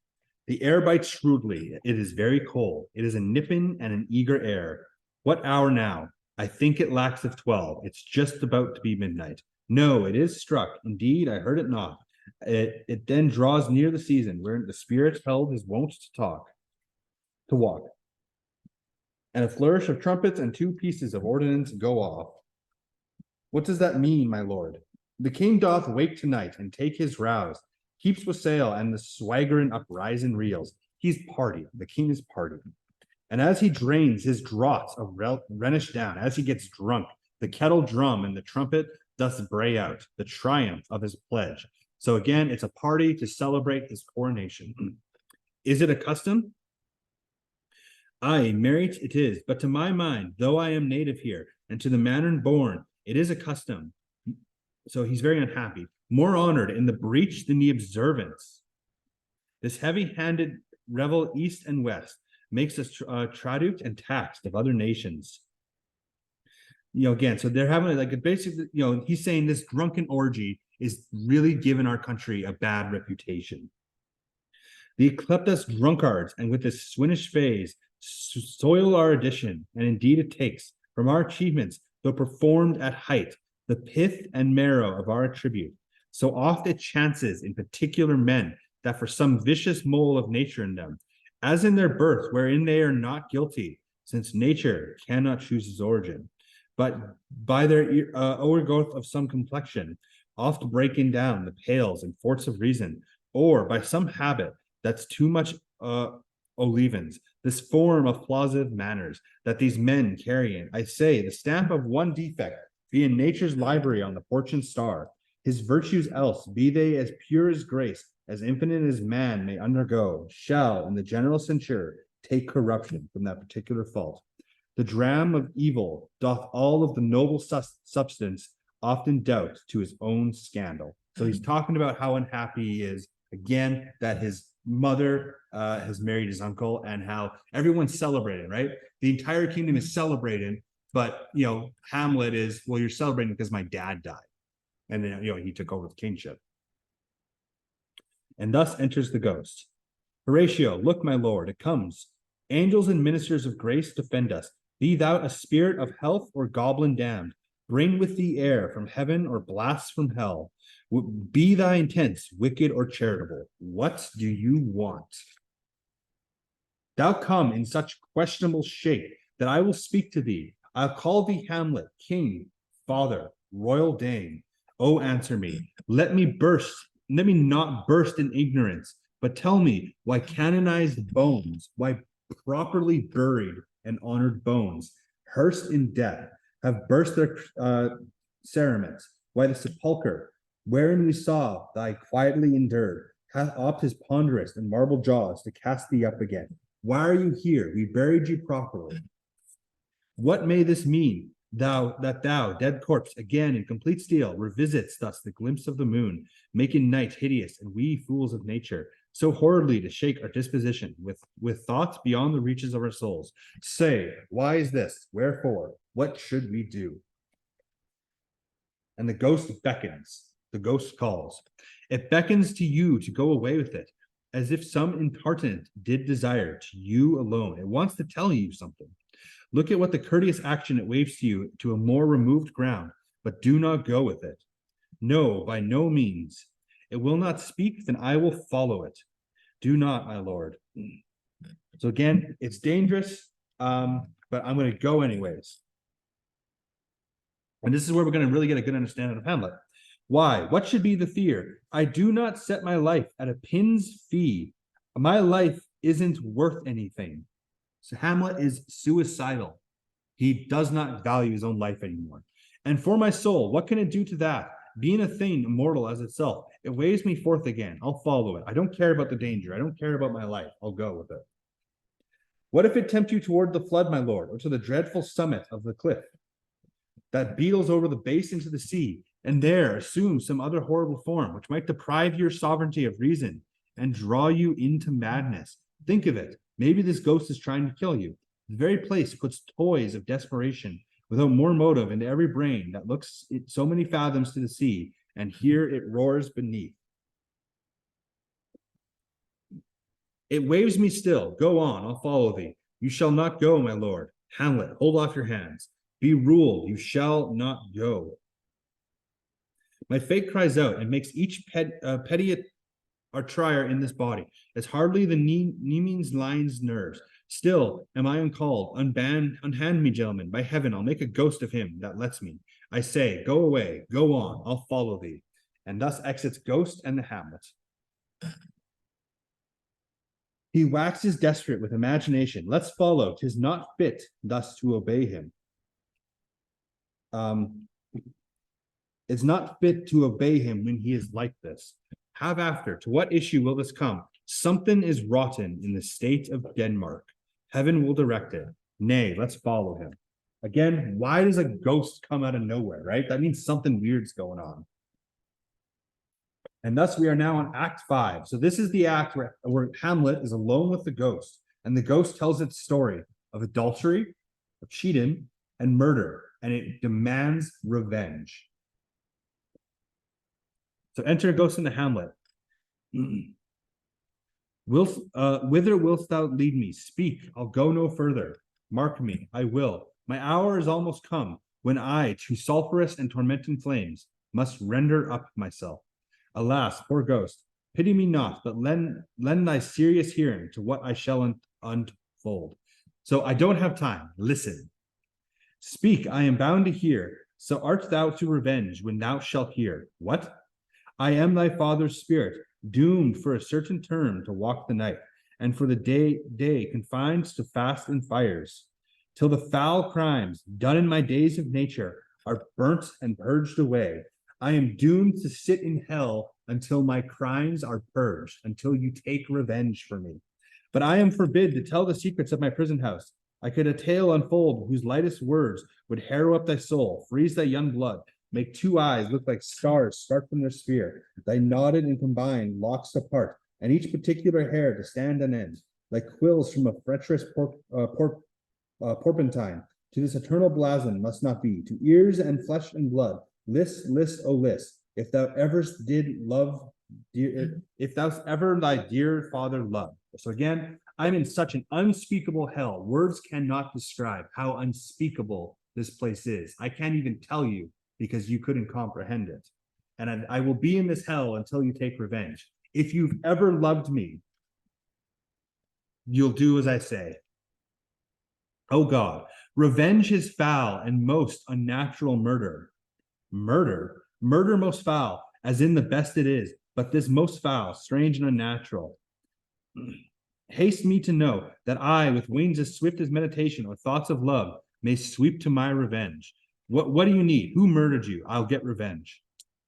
S1: The air bites shrewdly. It is very cold. It is a nipping and an eager air. What hour now? I think it lacks of 12. It's just about to be midnight. No, it is struck. Indeed, I heard it not. It then draws near the season wherein the spirit held his wont to walk. And a flourish of trumpets and 2 pieces of ordnance go off. What does that mean, my lord? The king doth wake tonight and take his rouse, keeps wassail, and the swaggering uprising reels. He's party. The king is party. And as he drains his draughts of Rhenish down, as he gets drunk, the kettle drum and the trumpet doth bray out the triumph of his pledge. So again, it's a party to celebrate his coronation. Is it a custom? Aye, marriage it is, but to my mind, though I am native here, and to the manner born, it is a custom. So he's very unhappy. More honored in the breach than the observance. This heavy-handed revel east and west makes us traduced and taxed of other nations. Again, so they're having like basically, he's saying this drunken orgy is really giving our country a bad reputation. The Ecleptus drunkards, and with this Swinish phase, soil our edition, and indeed it takes from our achievements, though performed at height, the pith and marrow of our attribute. So oft it chances in particular men that for some vicious mole of nature in them, as in their birth, wherein they are not guilty, since nature cannot choose its origin, but by their overgrowth of some complexion, oft breaking down the pales and forts of reason, or by some habit that's too much olivens, this form of plausive manners that these men carry in, I say, the stamp of one defect be in nature's library on the fortune star, his virtues else, be they as pure as grace, as infinite as man may undergo, shall, in the general censure, take corruption from that particular fault. The dram of evil doth all of the noble substance often doubt to his own scandal. So he's talking about how unhappy he is, again, that his mother has married his uncle and how everyone's celebrating, right? The entire kingdom is celebrating, but, Hamlet is, well, you're celebrating because my dad died. And then, he took over the kingship. And thus enters the ghost. Horatio, look, my lord, it comes. Angels and ministers of grace defend us. Be thou a spirit of health or goblin damned. Bring with thee air from heaven or blast from hell. Be thy intents wicked or charitable. What do you want? Thou come in such questionable shape that I will speak to thee. I'll call thee Hamlet, king, father, royal dame. Oh, answer me. Let me not burst in ignorance, but tell me why canonized bones, why properly buried and honored bones, hearsed in death, have burst their cerements, why the sepulchre, wherein we saw thy quietly endured, hath oft his ponderous and marble jaws to cast thee up again. Why are you here? We buried you properly. What may this mean? Thou, dead corpse, again in complete steel, revisits thus the glimpse of the moon, making night hideous, and we fools of nature, so horridly to shake our disposition with thoughts beyond the reaches of our souls. Say, why is this? Wherefore? What should we do? And the ghost beckons. The ghost calls. It beckons to you to go away with it, as if some impertinent did desire to you alone. It wants to tell you something. Look at what the courteous action it waves to you to a more removed ground, but do not go with it. No, by no means. It will not speak, then I will follow it. Do not, my lord. So again, it's dangerous, but I'm going to go anyways. And this is where we're going to really get a good understanding of Hamlet. Why? What should be the fear? I do not set my life at a pin's fee. My life isn't worth anything. So Hamlet is suicidal. He does not value his own life anymore. And for my soul, what can it do to that? Being a thing immortal as itself, it waves me forth again. I'll follow it. I don't care about the danger. I don't care about my life. I'll go with it. What if it tempt you toward the flood, my lord, or to the dreadful summit of the cliff that beetles over the base into the sea, and there assume some other horrible form, which might deprive your sovereignty of reason and draw you into madness? Think of it. Maybe this ghost is trying to kill you. The very place puts toys of desperation without more motive into every brain that looks so many fathoms to the sea, and here it roars beneath. It waves me still. Go on, I'll follow thee. You shall not go, my lord. Hamlet, hold off your hands. Be ruled, you shall not go. My fate cries out and makes each petty trier in this body, as hardly the means lines nerves. Still am I uncalled. Unhand me, gentlemen. By heaven, I'll make a ghost of him that lets me. I say, go away, go on, I'll follow thee. And thus exits Ghost and the Hamlet. He waxes desperate with imagination. Let's follow. 'Tis not fit thus to obey him. It's not fit to obey him when he is like this. Have after, to what issue will this come? Something is rotten in the state of Denmark. Heaven will direct it. Nay, let's follow him. Again, why does a ghost come out of nowhere, right? That means something weird's going on. And thus we are now on Act 5. So this is the act where Hamlet is alone with the ghost, and the ghost tells its story of adultery, of cheating, and murder, and it demands revenge. So enter Ghost into Hamlet. Whither wilt thou lead me? Speak, I'll go no further. Mark me, I will. My hour is almost come, when I, to sulphurous and tormenting flames, must render up myself. Alas, poor ghost, pity me not, but lend thy serious hearing to what I shall unfold. So I don't have time. Listen. Speak, I am bound to hear. So art thou to revenge when thou shalt hear. What? I am thy father's spirit, doomed for a certain term to walk the night, and for the day confined to fast and fires, till the foul crimes done in my days of nature are burnt and purged away. I am doomed to sit in hell until my crimes are purged, until you take revenge for me. But I am forbid to tell the secrets of my prison house. I could a tale unfold whose lightest words would harrow up thy soul, freeze thy young blood, make two eyes look like stars start from their sphere, thy knotted and combined locks apart, and each particular hair to stand on end, like quills from a treacherous porpentine. To this eternal blazon must not be, to ears and flesh and blood. List, list, oh list, if thou ever did love, if thou ever thy dear father loved. So again, I'm in such an unspeakable hell. Words cannot describe how unspeakable this place is. I can't even tell you because you couldn't comprehend it. And I will be in this hell until you take revenge. If you've ever loved me, you'll do as I say. Oh God, revenge is foul and most unnatural murder. Murder most foul, as in the best it is, but this most foul, strange and unnatural. Haste me to know that I, with wings as swift as meditation or thoughts of love, may sweep to my revenge. What do you need? Who murdered you? I'll get revenge.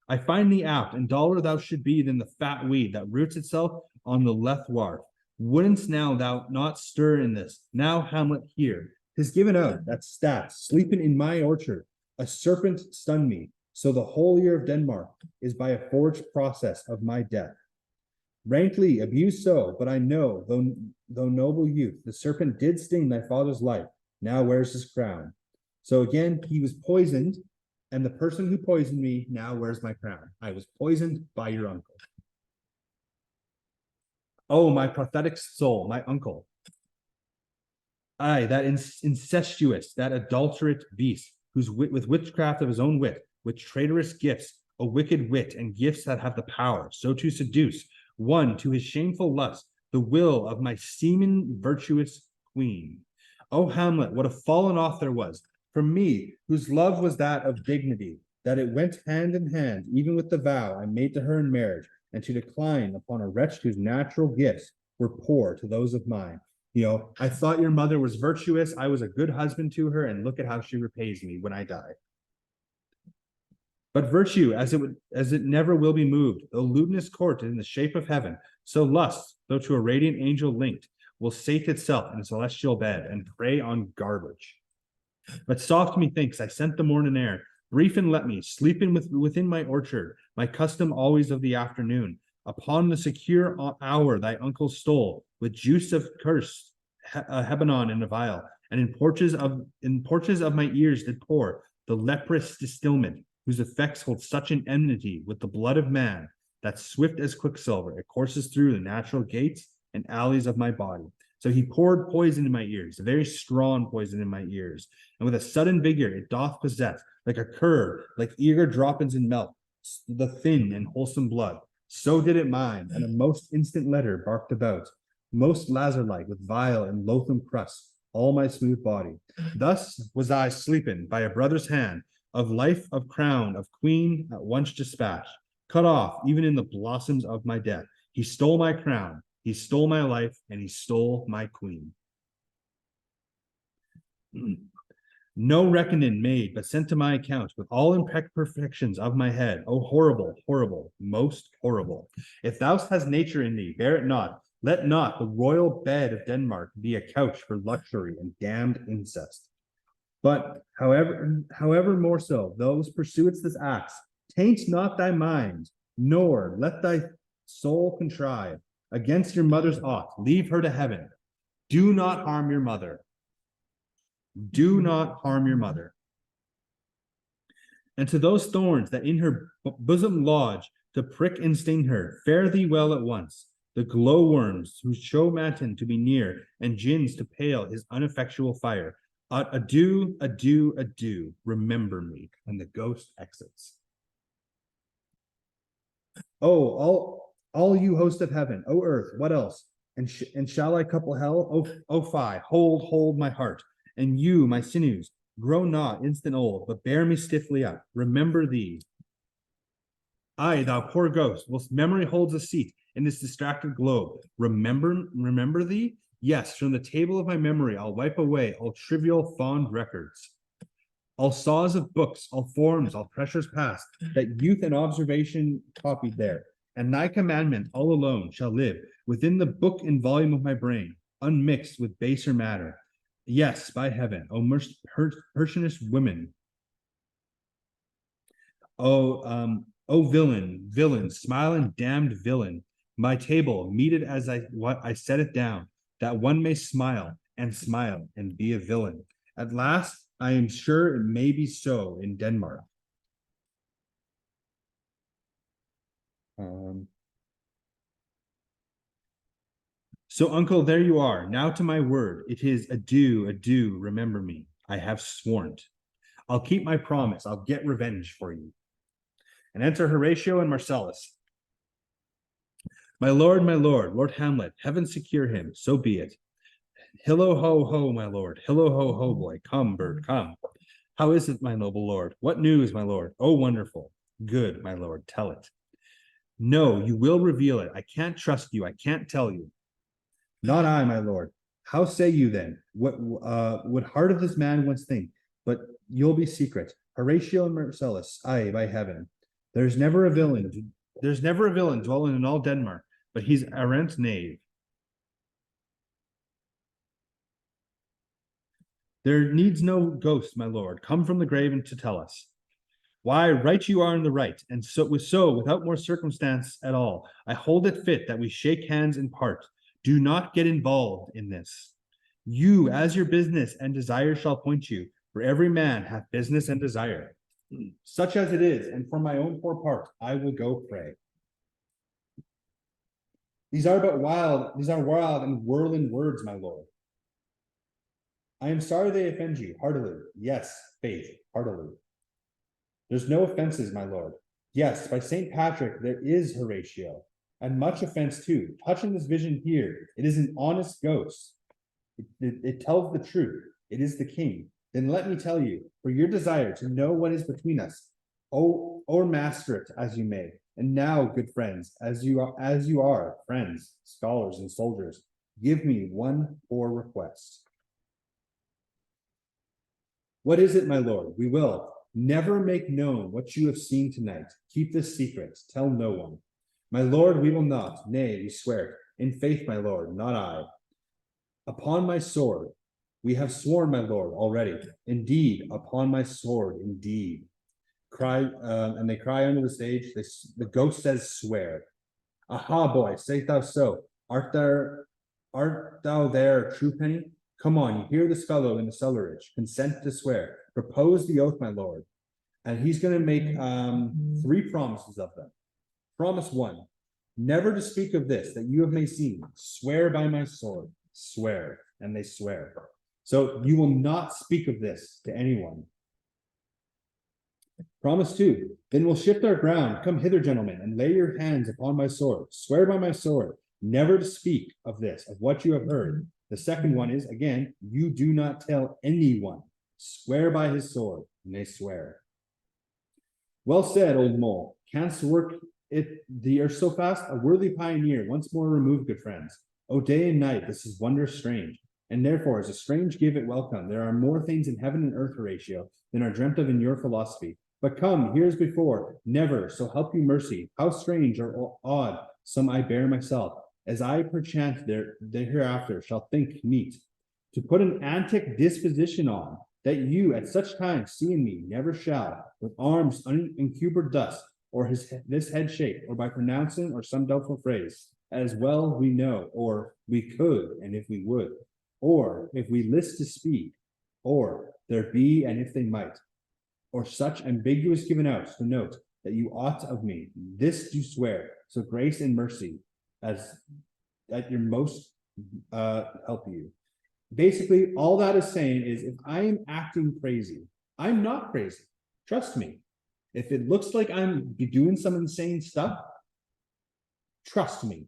S1: I find thee apt, and duller thou should be than the fat weed that roots itself on the lethwart. Wouldn't now thou not stir in this? Now, Hamlet, here. 'Tis given out that stat, sleeping in my orchard, a serpent stunned me, so the whole year of Denmark is by a forged process of my death. Rankly abused so, but I know, though noble youth, the serpent did sting thy father's life, now wears his crown. So again, he was poisoned, and the person who poisoned me now wears my crown. I was poisoned by your uncle. Oh, my prophetic soul, my uncle. Aye, that incestuous, that adulterate beast, whose wit with witchcraft of his own wit, with traitorous gifts, a wicked wit, and gifts that have the power so to seduce one to his shameful lust, the will of my seeming virtuous queen. Oh, Hamlet, what a fallen off there was for me, whose love was that of dignity, that it went hand in hand, even with the vow I made to her in marriage, and to decline upon a wretch whose natural gifts were poor to those of mine. You know, I thought your mother was virtuous. I was a good husband to her, and look at how she repays me when I die. But virtue, as it never will be moved, though lewdness court in the shape of heaven, so lust, though to a radiant angel linked, will sate itself in a celestial bed and prey on garbage. But soft methinks I scent the morning air, brief and let me, sleeping within my orchard, my custom always of the afternoon, upon the secure hour thy uncle stole, with juice of curse, Hebanon in a vial, and in porches of my ears did pour the leprous distilment, whose effects hold such an enmity with the blood of man, that swift as quicksilver it courses through the natural gates and alleys of my body. So he poured poison in my ears, a very strong poison in my ears, and with a sudden vigor it doth possess, like a curd, like eager droppings in milk, the thin and wholesome blood. So did it mine, and a most instant letter barked about, most lazar-like with vile and loathsome crust, all my smooth body. Thus was I sleeping by a brother's hand, of life, of crown, of queen, at once dispatched, cut off even in the blossoms of my death. He stole my crown, he stole my life, and he stole my queen. No reckoning made, but sent to my account with all imperfections of my head. Oh, horrible, horrible, most horrible. If thou hast nature in thee, bear it not. Let not the royal bed of Denmark be a couch for luxury and damned incest. But however more so, those pursuest this axe, taint not thy mind, nor let thy soul contrive against your mother's aught. Leave her to heaven. Do not harm your mother. Do not harm your mother. And to those thorns that in her bosom lodge, to prick and sting her, fare thee well at once. The glowworms who show matin to be near, and gins to pale his ineffectual fire. Adieu, adieu, adieu. Remember me. And the ghost exits. Oh, all you host of heaven, O earth, what else? And shall I couple hell? Oh, fie, hold my heart, and you, my sinews, grow not instant old, but bear me stiffly up. Remember thee. Aye, thou poor ghost, whilst memory holds a seat in this distracted globe. Remember thee? Yes, from the table of my memory I'll wipe away all trivial fond records, all saws of books, all forms, all pressures past, that youth and observation copied there. And thy commandment all alone shall live within the book and volume of my brain, unmixed with baser matter. Yes, by heaven, O Persianist women. O villain, smiling damned villain, my table, meet it as I set it down, that one may smile and be a villain. At last, I am sure it may be so in Denmark. So, uncle, there you are. Now to my word. It is adieu, remember me. I have sworn. I'll keep my promise. I'll get revenge for you. And enter Horatio and Marcellus. My lord, Lord Hamlet, heaven secure him, so be it. Hillo ho ho, my lord, hillo ho ho, boy, come, bird, come. How is it, my noble lord? What news, my lord? Oh, wonderful. Good, my lord, tell it. No, you will reveal it. I can't trust you. I can't tell you. Not I, my lord. How say you then? What would heart of this man once think? But you'll be secret. Horatio and Marcellus, aye, by heaven. There's never a villain dwelling in all Denmark, but he's arrant knave. There needs no ghost, my lord, come from the grave and to tell us. Why, right you are in the right, and so without more circumstance at all, I hold it fit that we shake hands and part. Do not get involved in this. You, as your business and desire shall point you, for every man hath business and desire. Such as it is, and for my own poor part, I will go pray. These are wild and whirling words, my lord. I am sorry they offend you, heartily. Yes, faith, heartily. There's no offenses, my lord. Yes, by St. Patrick, there is Horatio, and much offense too. Touching this vision here, it is an honest ghost. It tells the truth. It is the king. Then let me tell you, for your desire to know what is between us, or master it as you may. And now, good friends, as you are friends, scholars, and soldiers, give me one poor request. What is it, my lord? We will. Never make known what you have seen tonight. Keep this secret. Tell no one. My lord, we will not. Nay, we swear it. In faith, my lord, not I. Upon my sword, we have sworn, my lord, already. Indeed, upon my sword, indeed. And they cry under the stage. The ghost says, swear. Aha, boy, say thou so. Art thou there, true penny? Come on, you hear this fellow in the cellarage. Consent to swear. Propose the oath, my lord. And he's going to make 3 promises of them. Promise 1, never to speak of this that you have may seen. Swear by my sword. Swear. And they swear. So you will not speak of this to anyone. Promise 2, then we'll shift our ground. Come hither, gentlemen, and lay your hands upon my sword. Swear by my sword, never to speak of this, of what you have heard. The second one is, again, you do not tell anyone. Swear by his sword, and they swear. Well said, old mole. Canst work it the earth so fast? A worthy pioneer, once more removed, good friends. O day and night, this is wondrous strange. And therefore, as a strange give it welcome. There are more things in heaven and earth, Horatio, than are dreamt of in your philosophy. But come, here's before, never, so help you mercy. How strange or odd some I bear myself, as I perchance there hereafter shall think meet, to put an antic disposition on, that you at such times seeing me never shall, with arms uncubered thus, or this head shake, or by pronouncing or some doubtful phrase, as well we know, or we could, and if we would, or if we list to speak, or there be, and if they might, or such ambiguous given out to note that you ought of me, this do swear, so grace and mercy as at your most help you. Basically, all that is saying is if I am acting crazy, I'm not crazy. Trust me. If it looks like I'm doing some insane stuff, Trust me.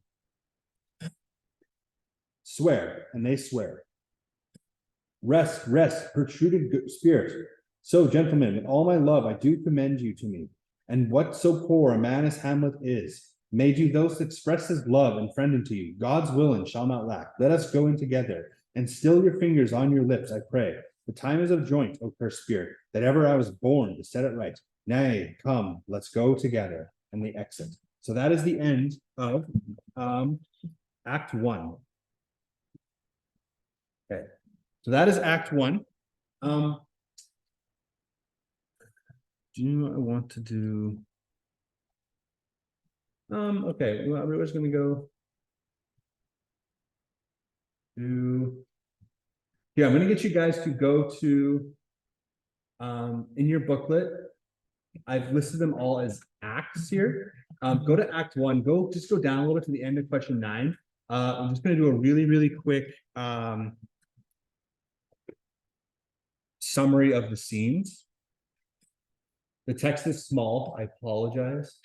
S1: Swear, and they swear. Rest, rest, protruded spirit. So, gentlemen, with all my love, I do commend you to me. And what so poor a man as Hamlet is, may do those express his love and friend unto you. God's willing shall not lack. Let us go in together, and still your fingers on your lips, I pray. The time is of joint, O cursed spirit, that ever I was born to set it right. Nay, come, let's go together. And we exit. So that is the end of Act 1. Okay, so that is Act 1. Do I want to do? Okay, well, we're just gonna go to. Yeah, I'm gonna get you guys to go to. In your booklet, I've listed them all as acts here. Go to Act 1. Just go down a little bit to the end of question 9. I'm just gonna do a really quick summary of the scenes. The text is small. I apologize.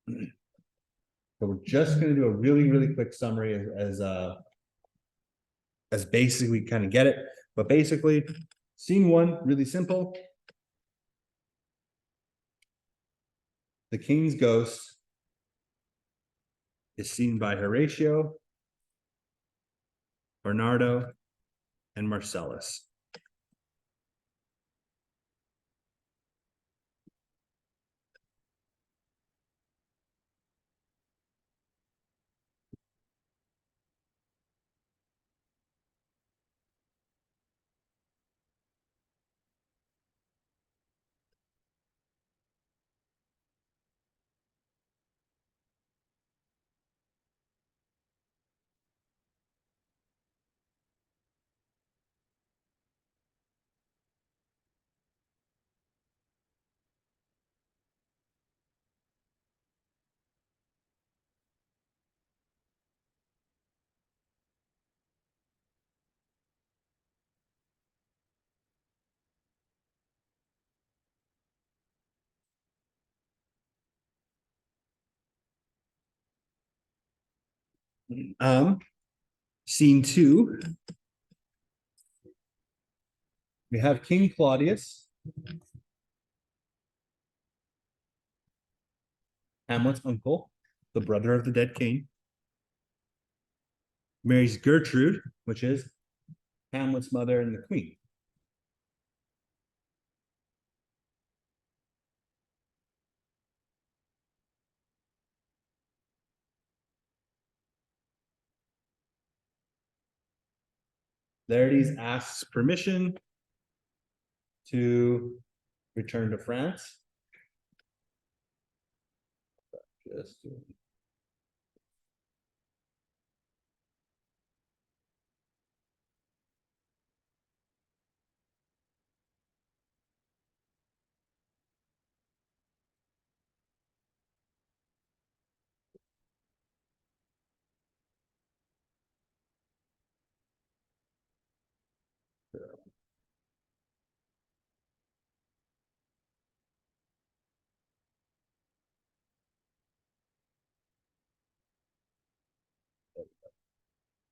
S1: So we're just going to do a really quick summary as basic we kind of get it. But basically, scene 1, really simple. The king's ghost is seen by Horatio, Bernardo, and Marcellus. Scene 2, we have King Claudius, Hamlet's uncle, the brother of the dead king, marries Gertrude, which is Hamlet's mother and the queen. Laertes asks permission to return to France.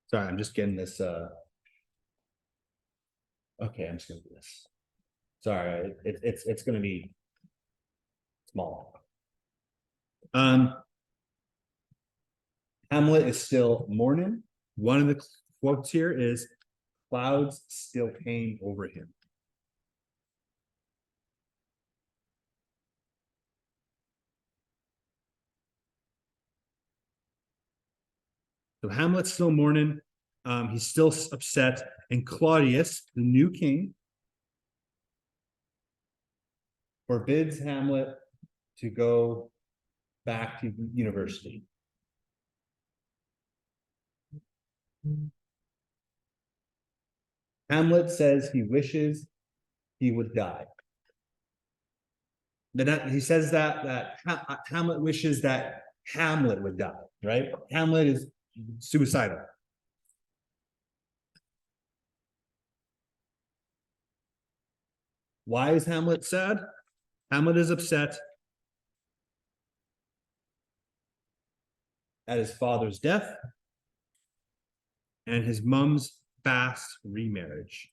S1: Sorry, I'm just getting this. Okay, I'm just gonna do this. Sorry, it's gonna be small. Hamlet is still mourning. One of the quotes here is clouds still hang over him. So Hamlet's still mourning. He's still upset. And Claudius, the new king, forbids Hamlet to go back to university. Hamlet says he wishes he would die. He says that Hamlet wishes that Hamlet would die, right? Hamlet is suicidal. Why is Hamlet sad? Hamlet is upset at his father's death and his mom's fast remarriage.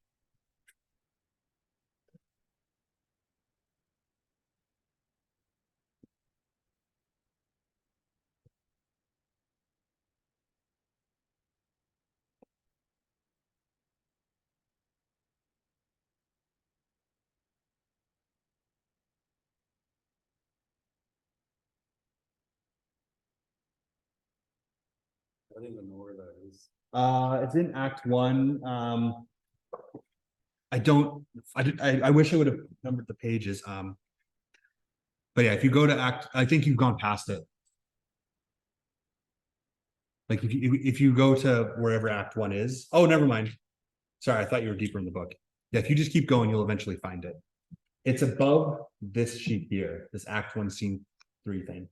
S2: I don't even know where that is.
S1: It's in Act One. I don't. I wish I would have numbered the pages. But yeah, if you go to Act, I think you've gone past it. Like if you go to wherever Act One is. Oh, never mind. Sorry, I thought you were deeper in the book. Yeah, if you just keep going, you'll eventually find it. It's above this sheet here, this Act One, Scene 3 thing.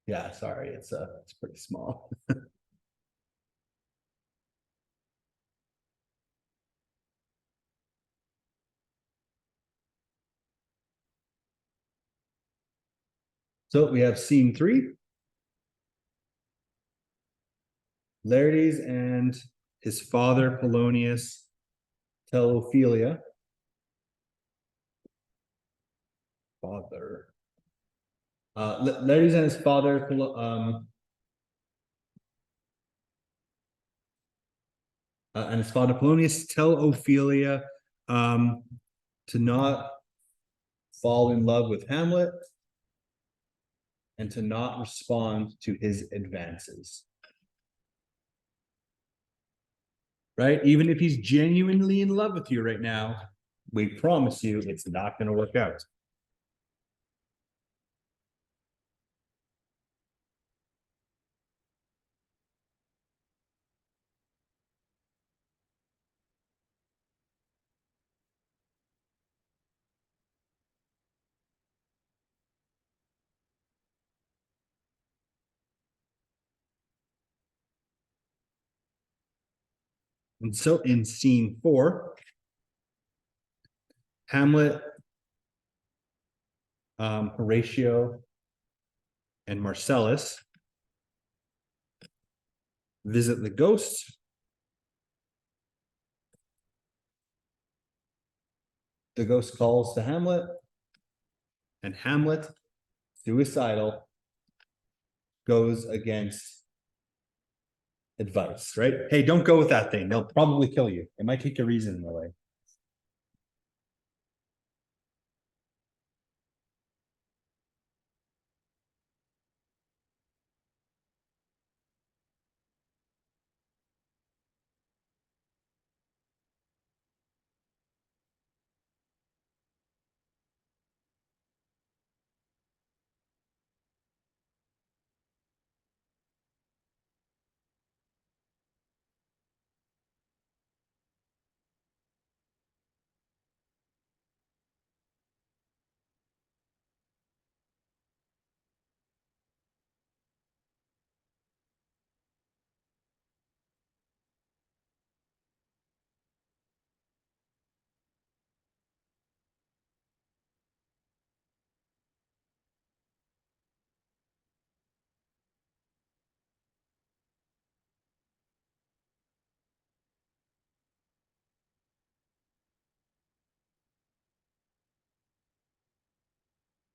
S1: Yeah, sorry, it's pretty small. So we have Scene 3. Laertes and his father Polonius tell Ophelia. Father. Laertes and his father and his father Polonius tell Ophelia to not fall in love with Hamlet and to not respond to his advances. Right? Even if he's genuinely in love with you right now, we promise you it's not going to work out. And so in Scene 4, Hamlet, Horatio, and Marcellus visit the ghost. The ghost calls to Hamlet, and Hamlet, suicidal, goes against advice, right? Hey, don't go with that thing. They'll probably kill you. It might take your reason away.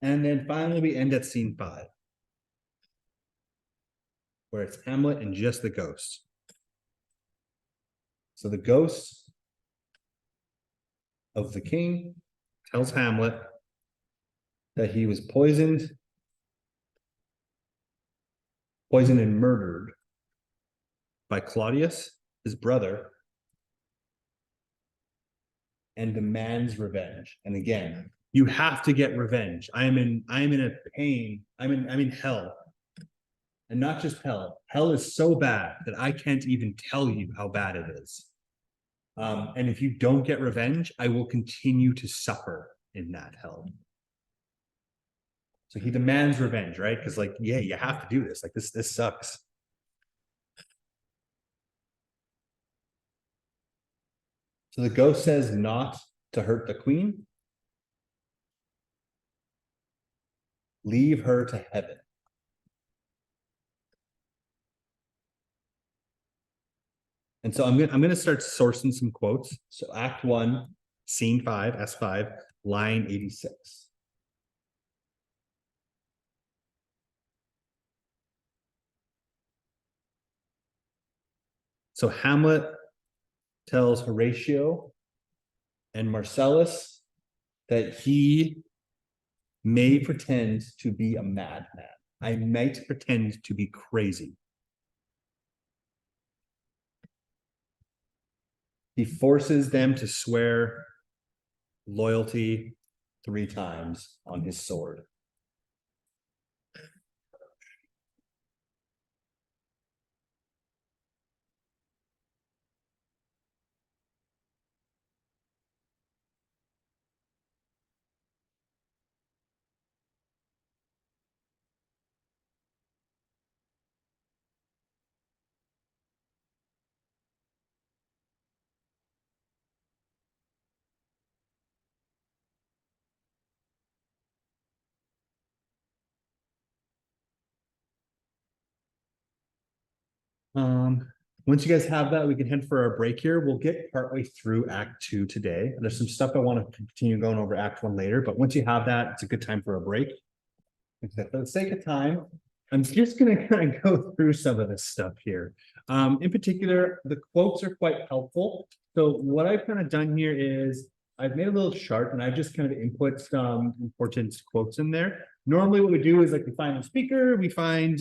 S1: And then finally, we end at scene 5, where it's Hamlet and just the ghost. So the ghost of the king tells Hamlet that he was poisoned and murdered by Claudius, his brother, and demands revenge. And again, you have to get revenge. I am in a pain. I'm in hell. And not just hell. Hell is so bad that I can't even tell you how bad it is. And if you don't get revenge, I will continue to suffer in that hell. So he demands revenge, right? Because, like, yeah, you have to do this. Like, this sucks. So the ghost says not to hurt the queen. Leave her to heaven. And so I'm gonna start sourcing some quotes. So Act 1, Scene 5, S5, line 86. So Hamlet tells Horatio and Marcellus that he may pretend to be a madman. I might pretend to be crazy. He forces them to swear loyalty 3 times on his sword. Once you guys have that, we can head for our break here. We'll get partway through Act 2 today. There's some stuff I want to continue going over Act 1 later, but once you have that, it's a good time for a break. For the sake of time, I'm just going to kind of go through some of this stuff here. In particular, the quotes are quite helpful. So what I've kind of done here is I've made a little chart and I've just kind of input some important quotes in there. Normally what we do is, like, we find the speaker, we find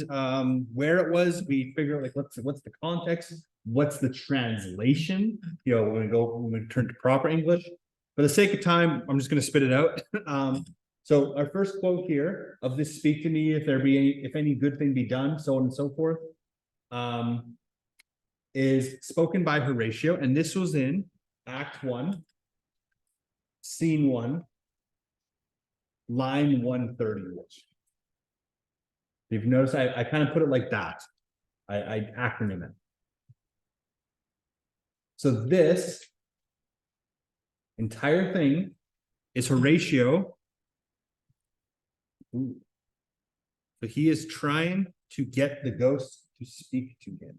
S1: where it was, we figure out, like, what's the context, what's the translation. You know, we're gonna turn to proper English. For the sake of time, I'm just gonna spit it out. So our first quote here of this speak to me, if any good thing be done, so on and so forth, is spoken by Horatio, and this was in Act 1, Scene 1, line 131. You've noticed I kind of put it like that. I acronym it. So this entire thing is Horatio. Ooh. So he is trying to get the ghost to speak to him.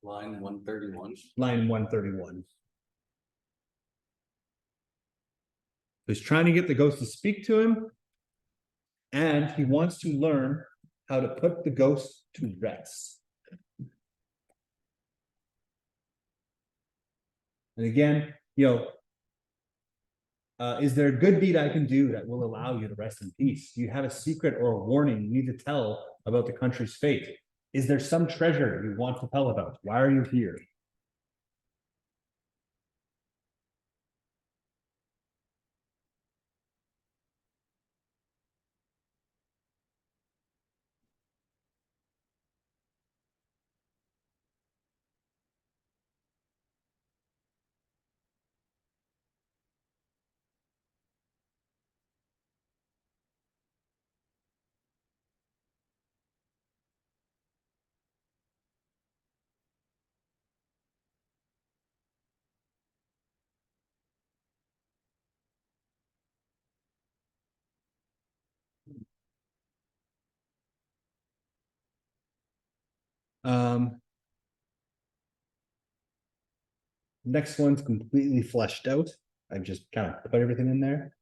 S2: Line 131.
S1: Line 131. So he's trying to get the ghost to speak to him, and he wants to learn how to put the ghost to rest. And again, you know, is there a good deed I can do that will allow you to rest in peace? Do you have a secret or a warning you need to tell about the country's fate? Is there some treasure you want to tell about? Why are you here? Next one's completely fleshed out. I've just kind of put everything in there.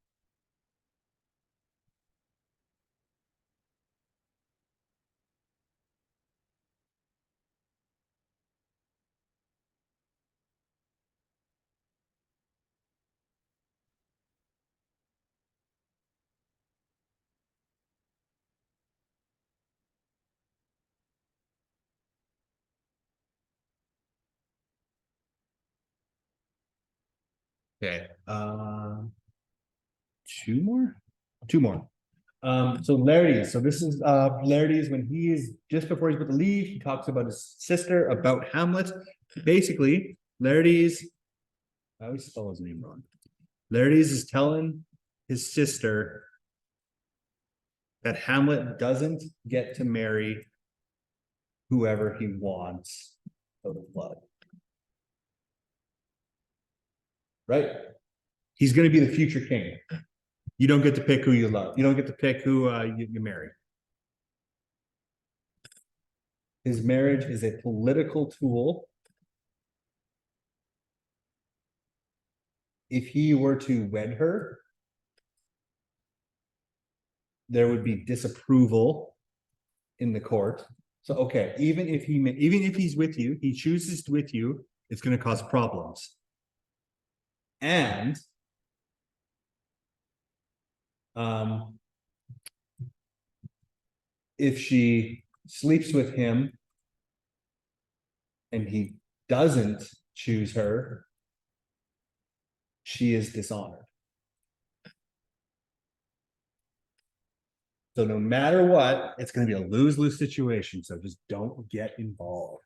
S1: Okay. Two more? Two more. So Laertes. So this is Laertes when he is just before he's about to leave, he talks about his sister, about Hamlet. Basically, Laertes, I always spell his name wrong. Laertes is telling his sister that Hamlet doesn't get to marry whoever he wants out of blood. Right? He's going to be the future king. You don't get to pick who you love. You don't get to pick who you marry. His marriage is a political tool. If he were to wed her, there would be disapproval in the court. So, okay, even if he's with you, he chooses with you, it's going to cause problems. And if she sleeps with him and he doesn't choose her, she is dishonored. So no matter what, it's going to be a lose-lose situation. So just don't get involved.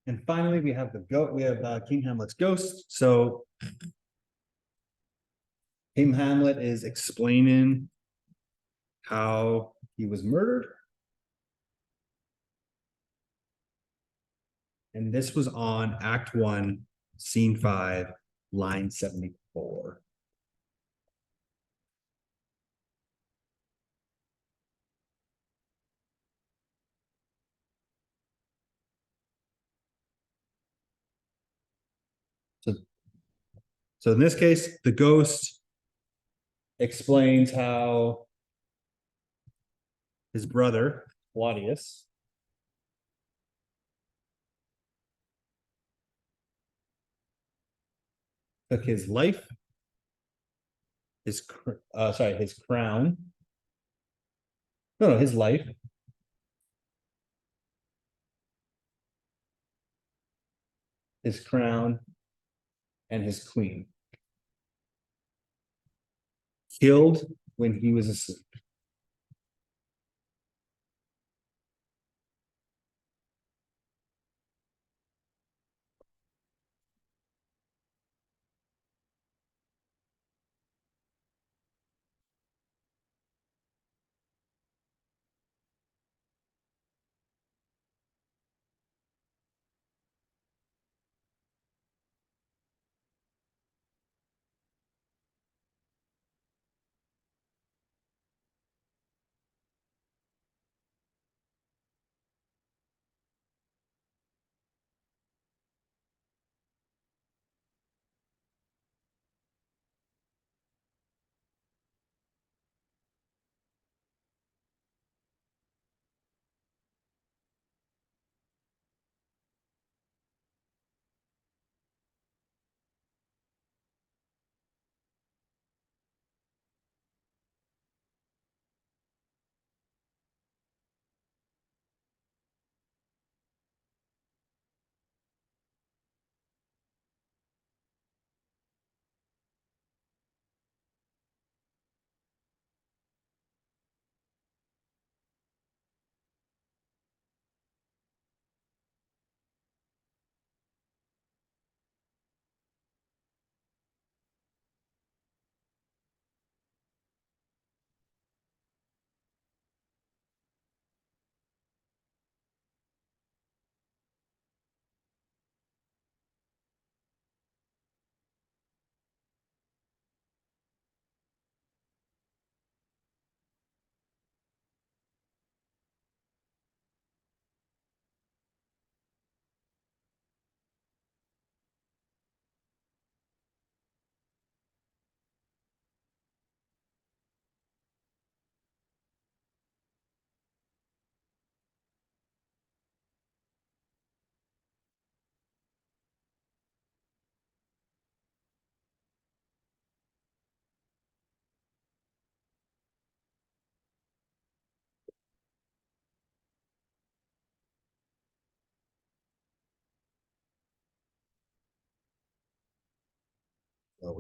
S1: And finally, we have the goat. We have King Hamlet's ghost. So King Hamlet is explaining how he was murdered. And this was on Act 1, Scene 5, line 74. So, so in this case, the ghost explains how his brother, Claudius, took his life, his crown. No, his life, his crown, and his queen. Killed when he was asleep.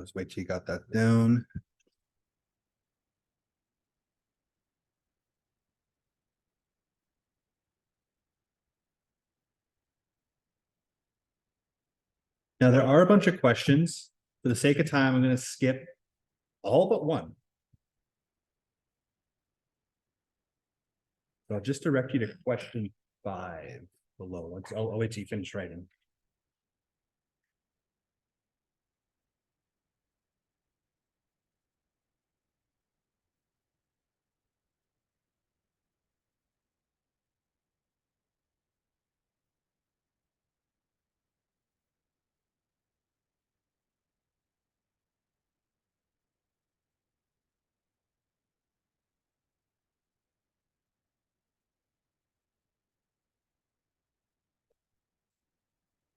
S1: Let's wait till you got that down. Now, there are a bunch of questions. For the sake of time, I'm going to skip all but one. So I'll just direct you to question 5 below. I'll wait till you finish writing.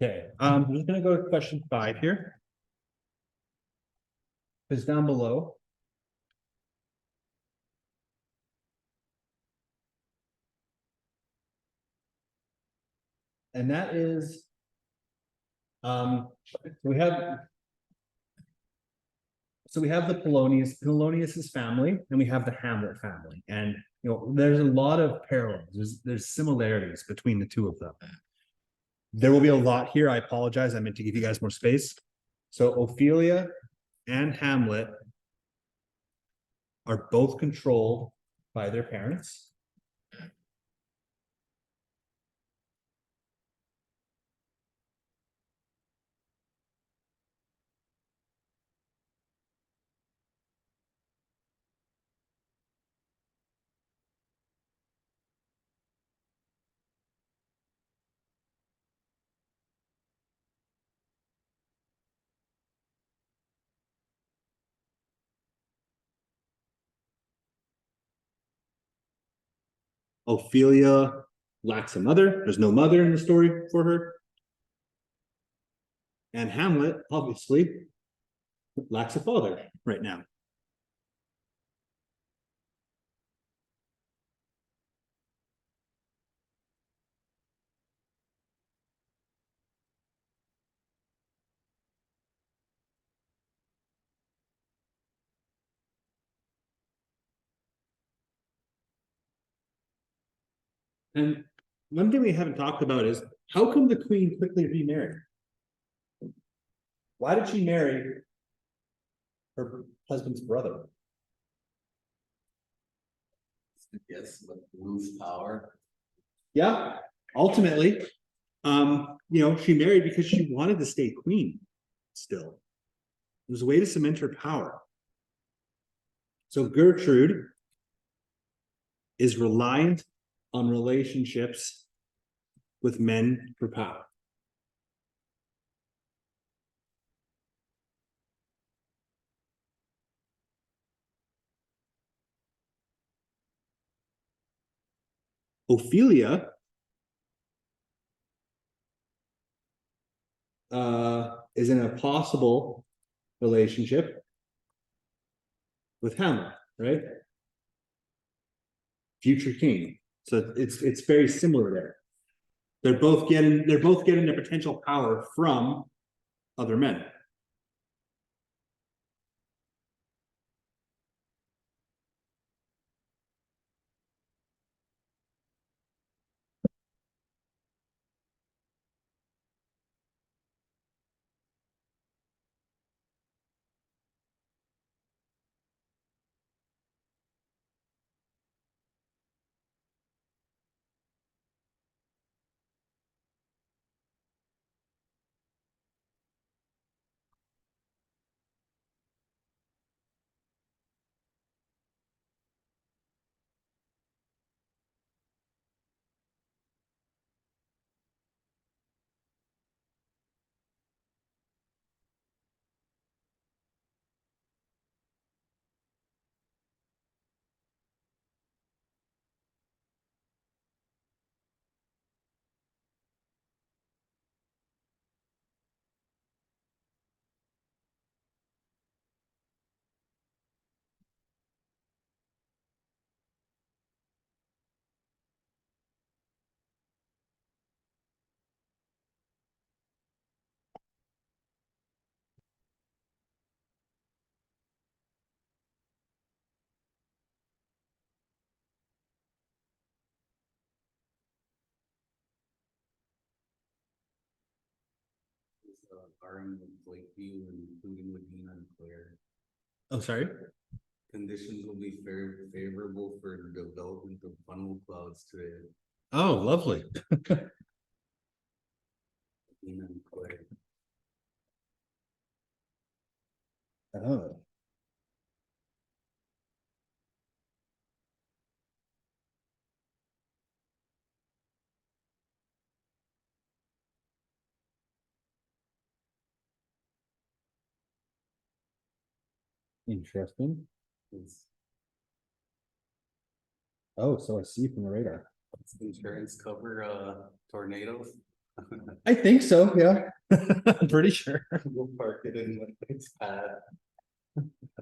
S1: Okay, I'm just gonna go to question 5 here. Because down below. And that is. We have. So we have the Polonius's family, and we have the Hamlet family, and there's a lot of parallels. There's similarities between the two of them. There will be a lot here. I apologize. I meant to give you guys more space. So Ophelia and Hamlet are both controlled by their parents. Ophelia lacks a mother. There's no mother in the story for her. And Hamlet, obviously, lacks a father right now. And one thing we haven't talked about is how come the queen quickly remarried? Why did she marry her husband's brother?
S2: Yes, but lose power.
S1: Yeah, ultimately, she married because she wanted to stay queen still. It was a way to cement her power. So Gertrude is reliant on relationships with men for power. Ophelia is in a possible relationship with Hamlet, right? Future king. So it's very similar there. They're both getting the potential power from other men.
S2: are in Lakeview, including Medina and Claire.
S1: Oh, sorry.
S2: Conditions will be very favorable for the development of funnel clouds today.
S1: Oh, lovely.
S2: Medina and Claire.
S1: Oh. Interesting.
S2: It's
S1: Oh, so I see from the radar.
S2: insurance cover tornadoes.
S1: I think so, yeah. I'm pretty sure.
S2: We'll park it in its pad.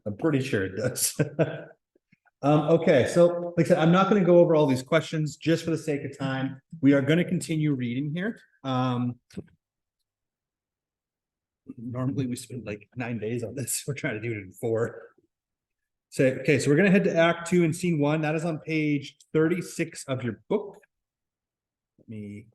S1: I'm pretty sure it does. Okay, so like I said, I'm not gonna go over all these questions just for the sake of time. We are gonna continue reading here. Normally we spend like 9 days on this. We're trying to do it in 4. So, okay, so we're gonna head to Act 2 and Scene 1. That is on page 36 of your book. Let me